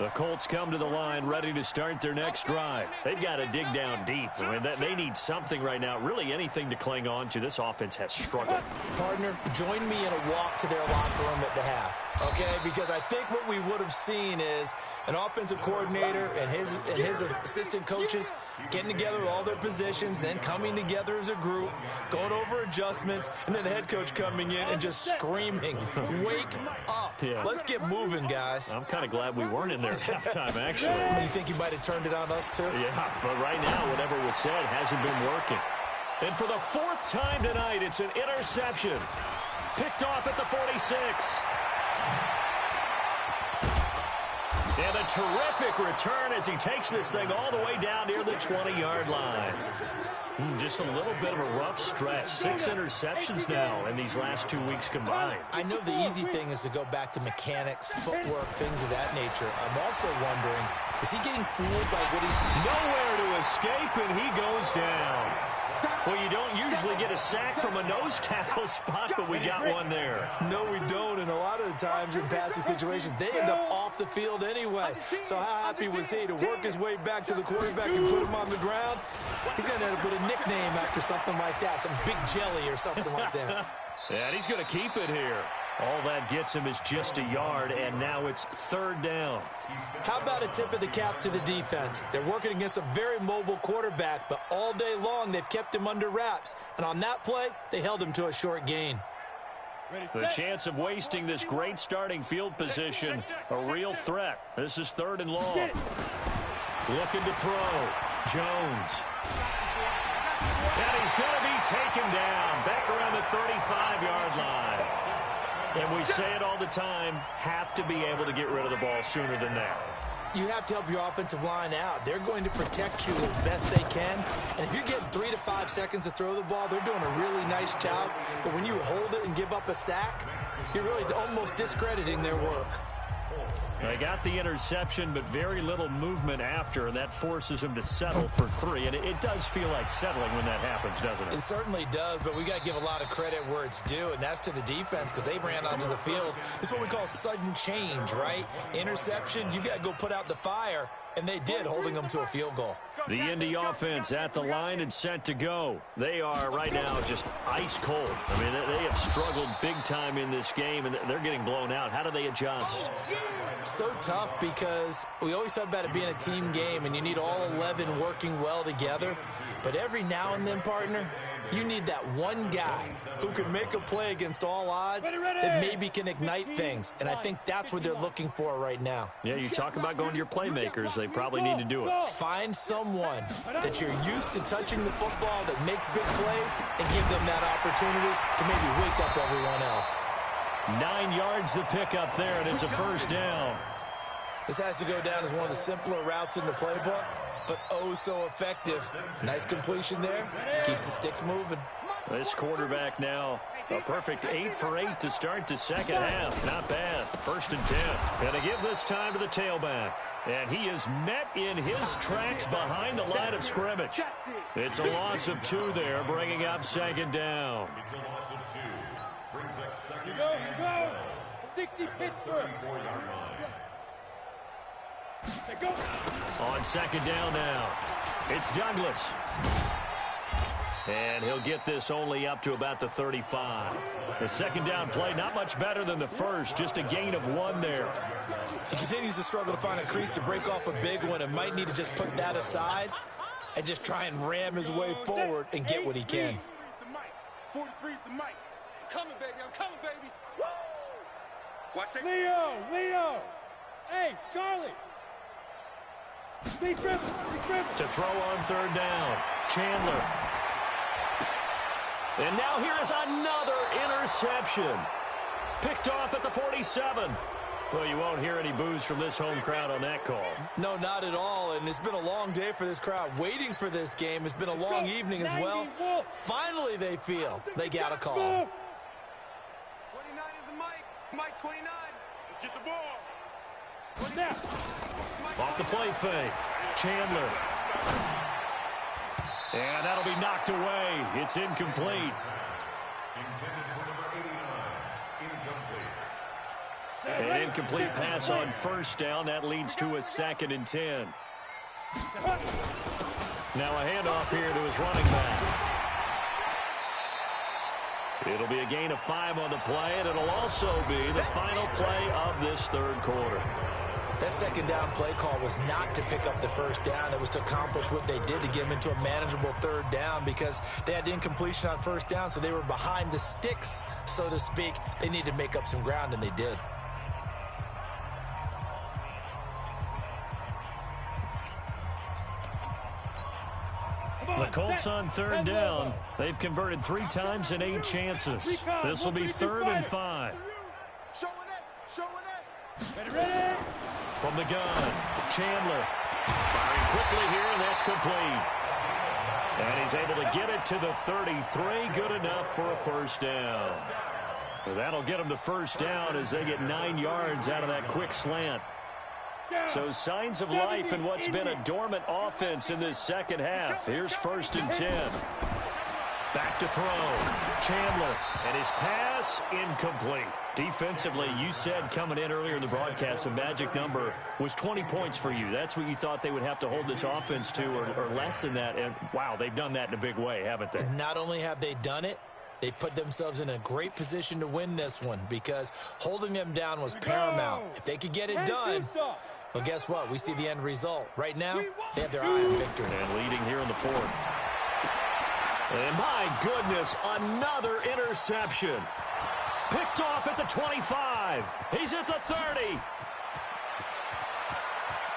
The Colts come to the line ready to start their next drive. They've got to dig down deep. I mean, they need something right now, really anything to cling on to. This offense has struggled. Partner, join me in a walk to their locker room at the half, okay? Because I think what we would have seen is an offensive coordinator and his assistant coaches getting together with all their positions, then coming together as a group, going over adjustments, and then the head coach coming in and just screaming, wake up. Yeah. Let's get moving, guys. I'm kind of glad we weren't in there at halftime, actually. You think you might have turned it on us, too? Yeah, but right now, whatever was said hasn't been working. And for the 4th time tonight, it's an interception. Picked off at the 46. And a terrific return as he takes this thing all the way down near the 20-yard line. Just a little bit of a rough stretch. 6 interceptions now in these last 2 weeks combined. I know the easy thing is to go back to mechanics, footwork, things of that nature. I'm also wondering, is he getting fooled by what he's... Nowhere to escape, and he goes down. Well, you don't usually get a sack from a nose tackle spot, but we got one there. No, we don't, and a lot of of times in passing situations, they end up off the field anyway. So how happy was he to work his way back to the quarterback and put him on the ground? He's going to end up with a nickname after something like that, some Big Jelly or something like that. Yeah, and he's going to keep it here. All that gets him is just a yard, and now it's 3rd down. How about a tip of the cap to the defense? They're working against a very mobile quarterback, but all day long they've kept him under wraps. And on that play, they held him to a short gain. The chance of wasting this great starting field position, a real threat. This is 3rd and long. Looking to throw. Jones. And he's going to be taken down back around the 35-yard line. And we say it all the time, have to be able to get rid of the ball sooner than that. You have to help your offensive line out. They're going to protect you as best they can. And if you're getting 3 to 5 seconds to throw the ball, they're doing a really nice job. But when you hold it and give up a sack, you're really almost discrediting their work. They got the interception, but very little movement after, and that forces him to settle for 3. And it does feel like settling when that happens, doesn't it? It certainly does, but we got to give a lot of credit where it's due, and that's to the defense because they ran onto the field. It's what we call sudden change, right? Interception, you got to go put out the fire, and they did, holding them to a field goal. The Indy offense at the line and set to go. They are right now just ice cold. I mean, they have struggled big time in this game, and they're getting blown out. How do they adjust? So tough because we always talk about it being a team game, and you need all 11 working well together. But every now and then, partner, you need that one guy who can make a play against all odds that maybe can ignite things. And I think that's what they're looking for right now. Yeah, you talk about going to your playmakers. They probably need to do it. Find someone that you're used to touching the football that makes big plays and give them that opportunity to maybe wake up everyone else. 9 yards the pickup there, and it's a 1st down. This has to go down as one of the simpler routes in the playbook, but oh so effective. Nice completion there. Keeps the sticks moving. This quarterback now, a perfect 8 for 8 to start the second half. Not bad. 1st and 10. Going to give this time to the tailback. And he is met in his tracks behind the line of scrimmage. It's a loss of 2 there, bringing up 2nd down. It's a loss of 2. Brings up 2nd Here you go. 60 Pittsburgh. Go. On 2nd down now, it's Douglas. And he'll get this only up to about the 35. The 2nd down play, not much better than the first, just a gain of 1 there. He continues to struggle to find a crease to break off a big one and might need to just put that aside and just try and ram his way forward and get what he can. 43's the mic. I'm coming, baby. I'm coming, baby. Woo! Watch it. Leo. Hey, Charlie. Big grip. To throw on 3rd down, Chandler. And now here is another interception. Picked off at the 47. Well, you won't hear any boos from this home crowd on that call. No, not at all, and it's been a long day for this crowd. Waiting for this game. It's been a long evening as well. Finally, they feel they got a call. 29 is the mic. Mike 29. Let's get the ball. Now. Off the play fake. Chandler. And that'll be knocked away. It's incomplete. Intended for number 89. Incomplete. An incomplete pass on 1st down. That leads to a 2nd and 10. Now a handoff here to his running back. It'll be a gain of 5 on the play, and it'll also be the final play of this 3rd quarter. That 2nd down play call was not to pick up the 1st down. It was to accomplish what they did to get them into a manageable 3rd down because they had incompletion on 1st down, so they were behind the sticks, so to speak. They needed to make up some ground, and they did. The Colts on 3rd down. They've converted 3 times in 8 chances. This will be 3rd and 5. Ready? From the gun, Chandler. Firing quickly here, and that's complete. And he's able to get it to the 33. Good enough for a 1st down. That'll get them to 1st down as they get 9 yards out of that quick slant. So signs of life in what's been a dormant offense in this 2nd half. Here's 1st and 10. Back to throw. Chandler. And his pass incomplete. Defensively, you said coming in earlier in the broadcast, the magic number was 20 points for you. That's what you thought they would have to hold this offense to, or less than that. And, wow, they've done that in a big way, haven't they? Not only have they done it, they put themselves in a great position to win this one because holding them down was paramount. If they could get it done, well, guess what? We see the end result. Right now, they have their eye on victory. And leading here in the fourth. And my goodness, another interception. Picked off at the 25. He's at the 30.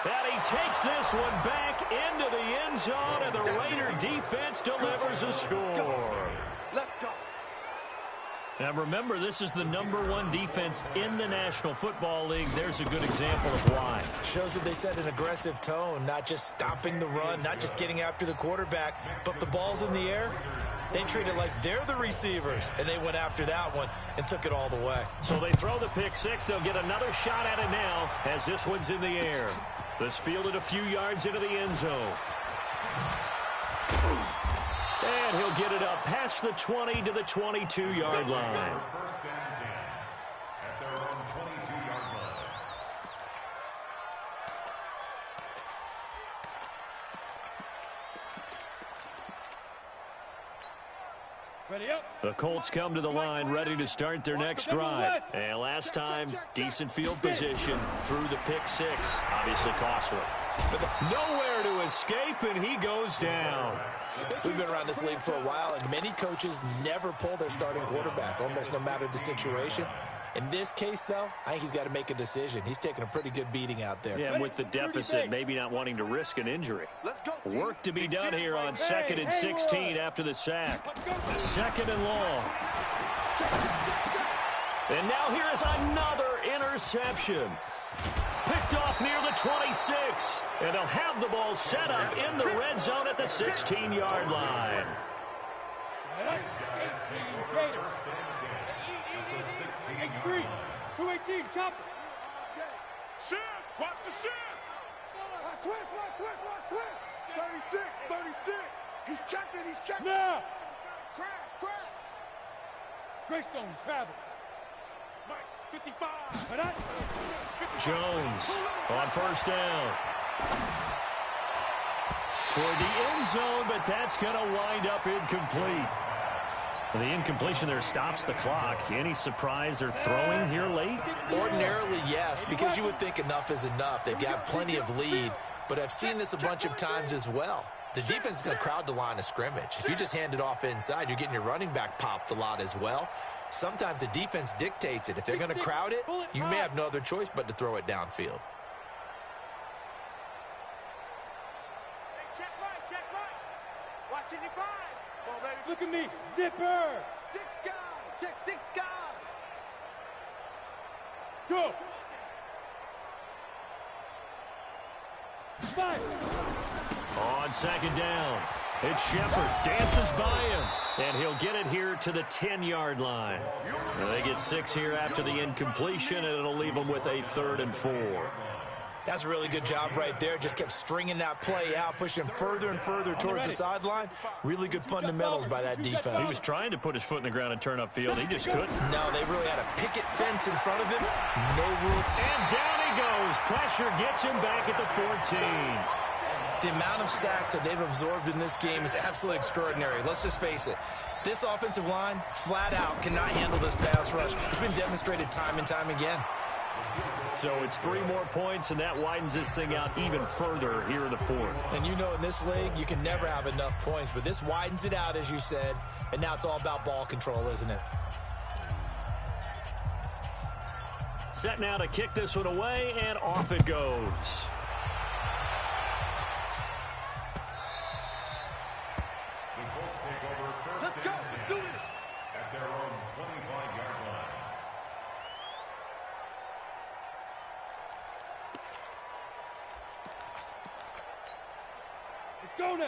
And he takes this one back into the end zone, and the Raider defense delivers a score. Let's go. Now remember, this is the #1 defense in the National Football League. There's a good example of why. Shows that they set an aggressive tone, not just stopping the run, not just getting after the quarterback, but the ball's in the air. They treat it like they're the receivers, and they went after that one and took it all the way. So they throw the pick six. They'll get another shot at it now as this one's in the air. This fielded a few yards into the end zone. And he'll get it up past the 20 to the 22-yard line. First and 10 at their own 22-yard line. Ready up. The Colts come to the line ready to start their next drive. And last time, decent field position through the pick six. Obviously costly. Nowhere to escape, and he goes down. We've been around this league for a while, and many coaches never pull their starting quarterback, almost no matter the situation. In this case, though, I think he's got to make a decision. He's taking a pretty good beating out there. Yeah, and with the deficit, maybe not wanting to risk an injury. Work to be done here on 2nd and 16 after the sack. 2nd and long. And now here is another interception. Picked off near the 26. And they'll have the ball set up in the red zone at the 16-yard line. X3, 218, chop it. Shit, watch the shit. Watch, 36. He's checking. Now. Crash. Greystone, travel. Mike, 55. Jones on first down. Toward the end zone, but that's going to wind up incomplete. The incompletion there stops the clock. Any surprise they're throwing here late? Ordinarily, yes, because you would think enough is enough. They've got plenty of lead, but I've seen this a bunch of times as well. The defense is going to crowd the line of scrimmage. If you just hand it off inside, you're getting your running back popped a lot as well. Sometimes the defense dictates it. If they're going to crowd it, you may have no other choice but to throw it downfield. Look at me, zipper. 6 guys, check 6 guys. Go. 5. On 2nd down, it's Shepard, dances by him, and he'll get it here to the 10-yard line. And they get 6 here after the incompletion, and it'll leave them with a 3rd and 4. That's a really good job right there. Just kept stringing that play out, pushing him further and further towards the sideline. Really good fundamentals by that defense. He was trying to put his foot in the ground and turn upfield. He just couldn't. No, they really had a picket fence in front of him. No room. And down he goes. Pressure gets him back at the 14. The amount of sacks that they've absorbed in this game is absolutely extraordinary. Let's just face it. This offensive line, flat out, cannot handle this pass rush. It's been demonstrated time and time again. So it's 3 more points, and that widens this thing out even further here in the 4th. And you know in this league, you can never have enough points, but this widens it out, as you said, and now it's all about ball control, isn't it? Set now to kick this one away, and off it goes. The Colts take over first and 10 at their own 25-yard line.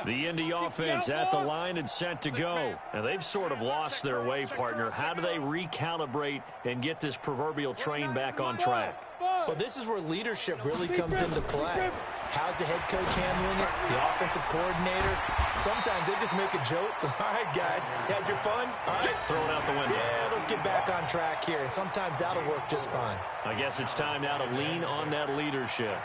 The Indy offense at the line and set to go. And they've sort of lost their way, partner. How do they recalibrate and get this proverbial train back on track? Well, this is where leadership really comes into play. How's the head coach handling it? The offensive coordinator? Sometimes they just make a joke. All right, guys, you had your fun? All right. Throw it out the window. Yeah, let's get back on track here. And sometimes that'll work just fine. I guess it's time now to lean on that leadership.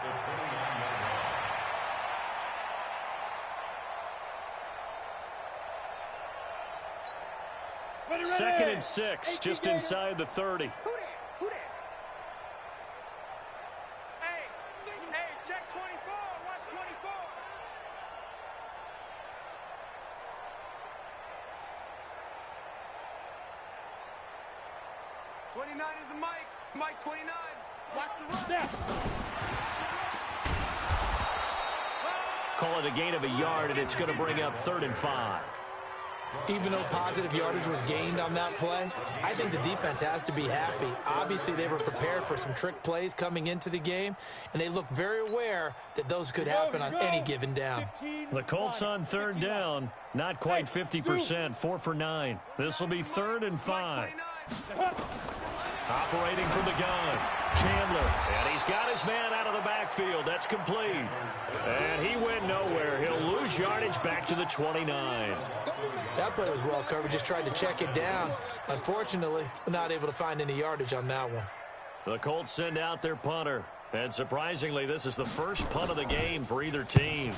Second and 6, just inside the 30. Who that? Hey, check 24. Watch 24. 29 is the Mike. Mike 29. Watch the run. Call it a gain of a yard, and it's going to bring up 3rd and 5. Even though positive yardage was gained on that play, I think the defense has to be happy. Obviously, they were prepared for some trick plays coming into the game, and they looked very aware that those could happen on any given down. The Colts on 3rd down, not quite 50%, 4 for 9. This will be 3rd and 5. Operating from the gun, Chandler, and he's got his man out of the backfield. That's complete. And he went nowhere. He'll lose yardage back to the 29. That play was well covered, just tried to check it down. Unfortunately, we're not able to find any yardage on that one. The Colts send out their punter. And surprisingly, this is the first punt of the game for either team.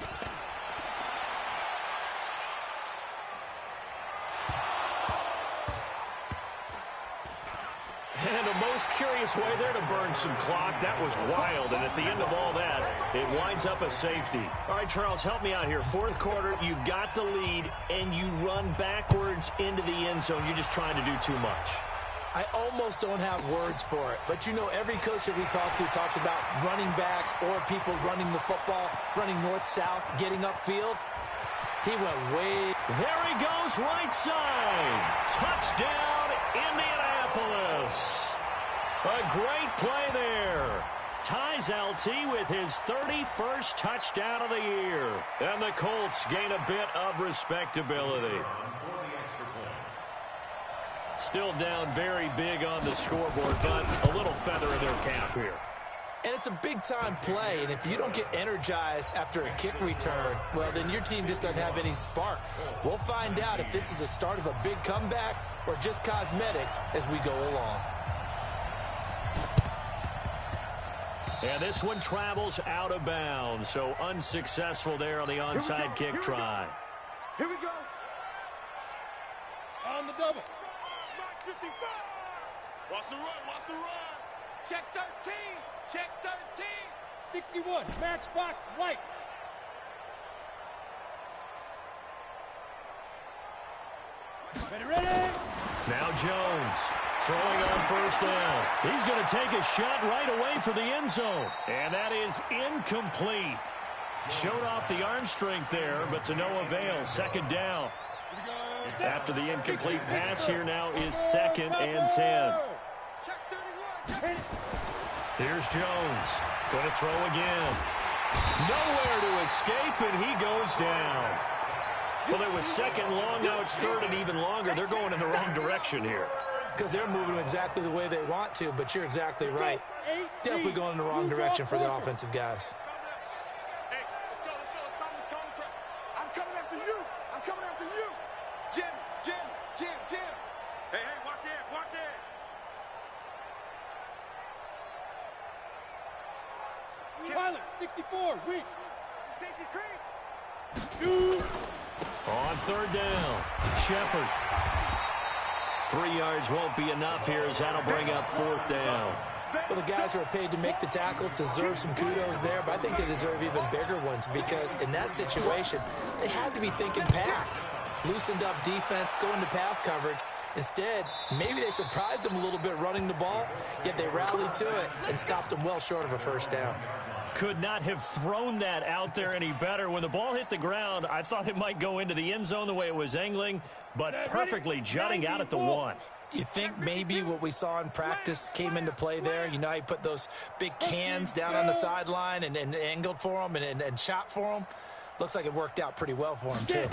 And a most curious way there to burn some clock. That was wild. And at the end of all that, it winds up a safety. All right, Charles, help me out here. 4th quarter, you've got the lead, and you run backwards into the end zone. You're just trying to do too much. I almost don't have words for it. But, you know, every coach that we talk to talks about running backs or people running the football, running north-south, getting upfield. He went way. There he goes, right side. Touchdown, Indianapolis. A great play there. Ties LT with his 31st touchdown of the year. And the Colts gain a bit of respectability. Still down very big on the scoreboard, but a little feather in their cap here. And it's a big-time play, and if you don't get energized after a kick return, well, then your team just doesn't have any spark. We'll find out if this is the start of a big comeback or just cosmetics as we go along. And this one travels out of bounds, so unsuccessful there on the onside kick try. Here we go. On the double. 55. Watch the run. Check 13. Check 13. 61. Matchbox lights. Ready. Now Jones throwing on 1st down. He's going to take a shot right away for the end zone. And that is incomplete. Showed off the arm strength there, but to no avail. 2nd down. After the incomplete pass, here now is 2nd and 10. Here's Jones. Going to throw again. Nowhere to escape, and he goes down. Well, it was 2nd long. Now it's 3rd and even longer. They're going in the wrong direction here. Because they're moving exactly the way they want to, but you're exactly right. Definitely going in the wrong direction for the offensive guys. Hey, let's go. I'm coming after you. Jim. Hey, watch it. Pilot, 64, weak. Safety creep. Shoot. On 3rd down, Shepard. 3 yards won't be enough here as that'll bring up 4th down. Well, the guys who are paid to make the tackles deserve some kudos there, but I think they deserve even bigger ones because in that situation, they had to be thinking pass. Loosened up defense, going to pass coverage. Instead, maybe they surprised them a little bit running the ball, yet they rallied to it and stopped them well short of a 1st down. Could not have thrown that out there any better. When the ball hit the ground, I thought it might go into the end zone the way it was angling, but perfectly jutting out at the 1. You think maybe what we saw in practice came into play there? You know, he put those big cans down on the sideline and angled for them and shot for them. Looks like it worked out pretty well for him, too.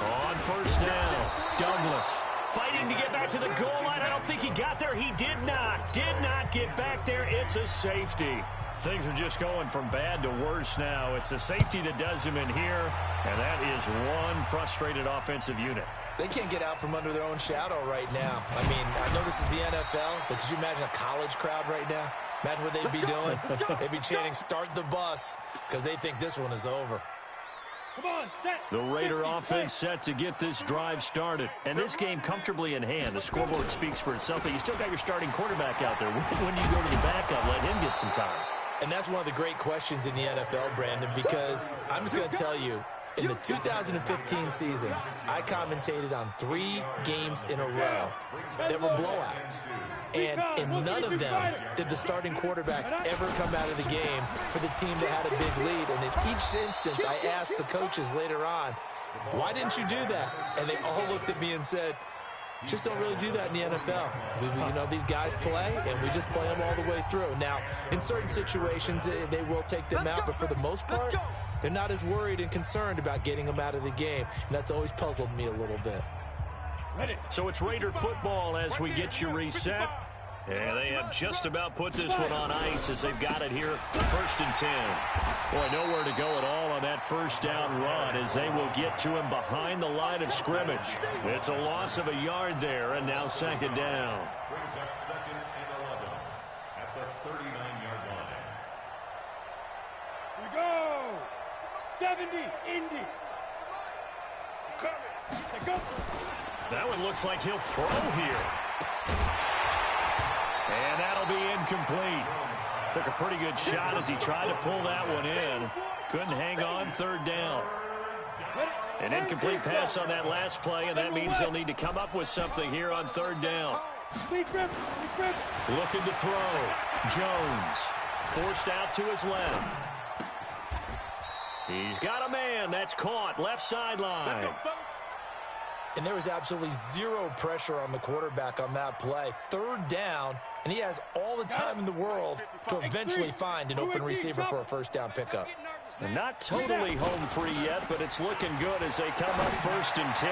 On 1st down, Douglas fighting to get back to the goal line. I don't think he got there. He did not get back there. It's a safety. Things are just going from bad to worse now. It's a safety that does him in here, and that is one frustrated offensive unit. They can't get out from under their own shadow right now. I mean, I know this is the NFL, but could you imagine a college crowd right now? Imagine what they'd be doing. They'd be chanting, "Start the bus," because they think this one is over. Come on, set. The Raider offense set to get this drive started. And this game comfortably in hand. The scoreboard speaks for itself, but you still got your starting quarterback out there. When you go to the backup, let him get some time. And that's one of the great questions in the NFL, Brandon, because I'm just going to tell you, in the 2015 season, I commentated on 3 games in a row that were blowouts. And in none of them did the starting quarterback ever come out of the game for the team that had a big lead. And in each instance, I asked the coaches later on, why didn't you do that? And they all looked at me and said, just don't really do that in the NFL. You know, these guys play, and we just play them all the way through. Now, in certain situations, they will take them out, but for the most part, they're not as worried and concerned about getting them out of the game, and that's always puzzled me a little bit. So it's Raider football as we get you reset. And they have just about put this one on ice as they've got it here, 1st and 10. Boy, nowhere to go at all on that first down run as they will get to him behind the line of scrimmage. It's a loss of a yard there, and now 2nd down. Brings up 2nd and 11 at the 39-yard line. We go. 70, Indy. Coming. Go. That one looks like he'll throw here. And that'll be incomplete. Took a pretty good shot as he tried to pull that one in. Couldn't hang on, 3rd down. An incomplete pass on that last play, and that means they'll need to come up with something here on 3rd down. Looking to throw. Jones forced out to his left. He's got a man. That's caught. Left sideline. And there was absolutely zero pressure on the quarterback on that play. 3rd down, and he has all the time in the world to eventually find an open receiver for a 1st down pickup. And not totally home free yet, but it's looking good as they come up 1st and 10.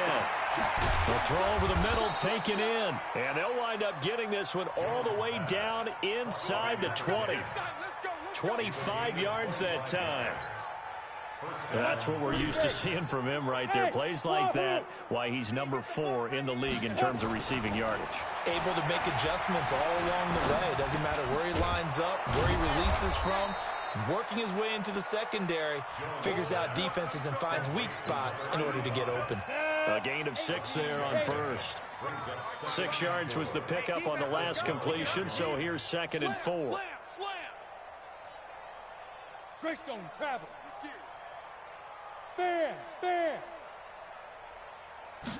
They'll throw over the middle, taken in. And they'll wind up getting this one all the way down inside the 20. 25 yards that time. That's what we're used to seeing from him right there. Plays like that, why he's number 4 in the league in terms of receiving yardage. Able to make adjustments all along the way. Doesn't matter where he lines up, where he releases from. Working his way into the secondary, figures out defenses and finds weak spots in order to get open. A gain of 6 there on 1st. 6 yards was the pickup on the last completion, so here's 2nd and 4. Greystone travel. Fair.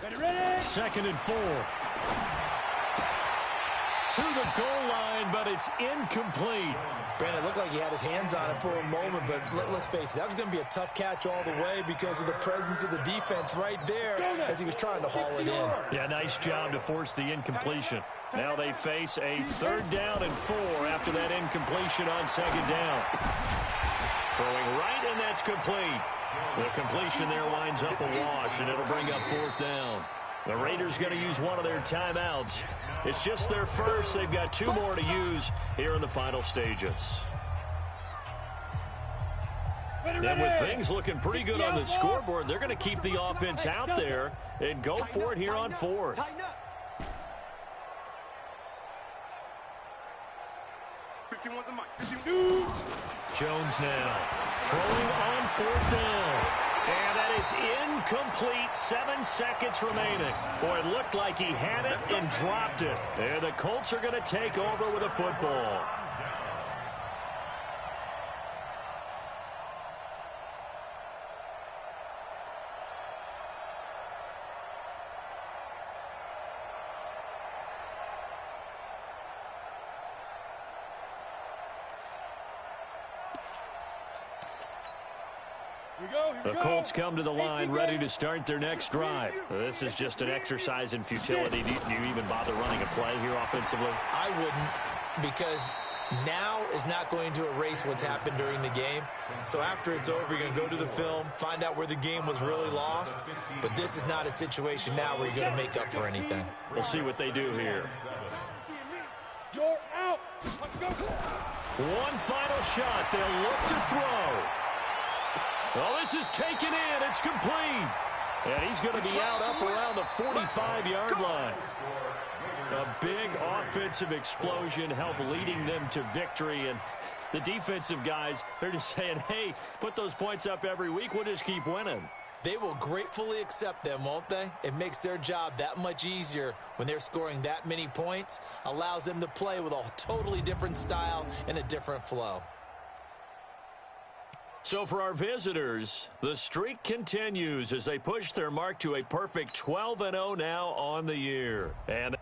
Ready. 2nd and 4. To the goal line, but it's incomplete. Brandon, it looked like he had his hands on it for a moment, but let's face it, that was going to be a tough catch all the way because of the presence of the defense right there as he was trying to haul it in. Yeah, nice job to force the incompletion. Now they face a 3rd down and 4 after that incompletion on 2nd down. Throwing right, and that's complete. The completion there winds up a wash, and it'll bring up 4th down. The Raiders going to use one of their timeouts. It's just their first. They've got 2 more to use here in the final stages. And with things looking pretty good on the scoreboard, they're going to keep the offense out there and go for it here on 4th. Jones now throwing on 4th down. And that is incomplete. 7 seconds remaining. Boy, it looked like he had it and dropped it. And the Colts are going to take over with a football. The Colts come to the line ready to start their next drive. This is just an exercise in futility. Do you even bother running a play here offensively? I wouldn't, because now is not going to erase what's happened during the game. So after it's over, you're going to go to the film, find out where the game was really lost. But this is not a situation now where you're going to make up for anything. We'll see what they do here. You're out. Let's go. One final shot. They'll look to throw. Well, this is taken in. It's complete. And he's going to be out up around the 45-yard line. A big offensive explosion helped leading them to victory. And the defensive guys, they're just saying, hey, put those points up every week. We'll just keep winning. They will gratefully accept them, won't they? It makes their job that much easier when they're scoring that many points. Allows them to play with a totally different style and a different flow. So for our visitors, the streak continues as they push their mark to a perfect 12-0 now on the year. And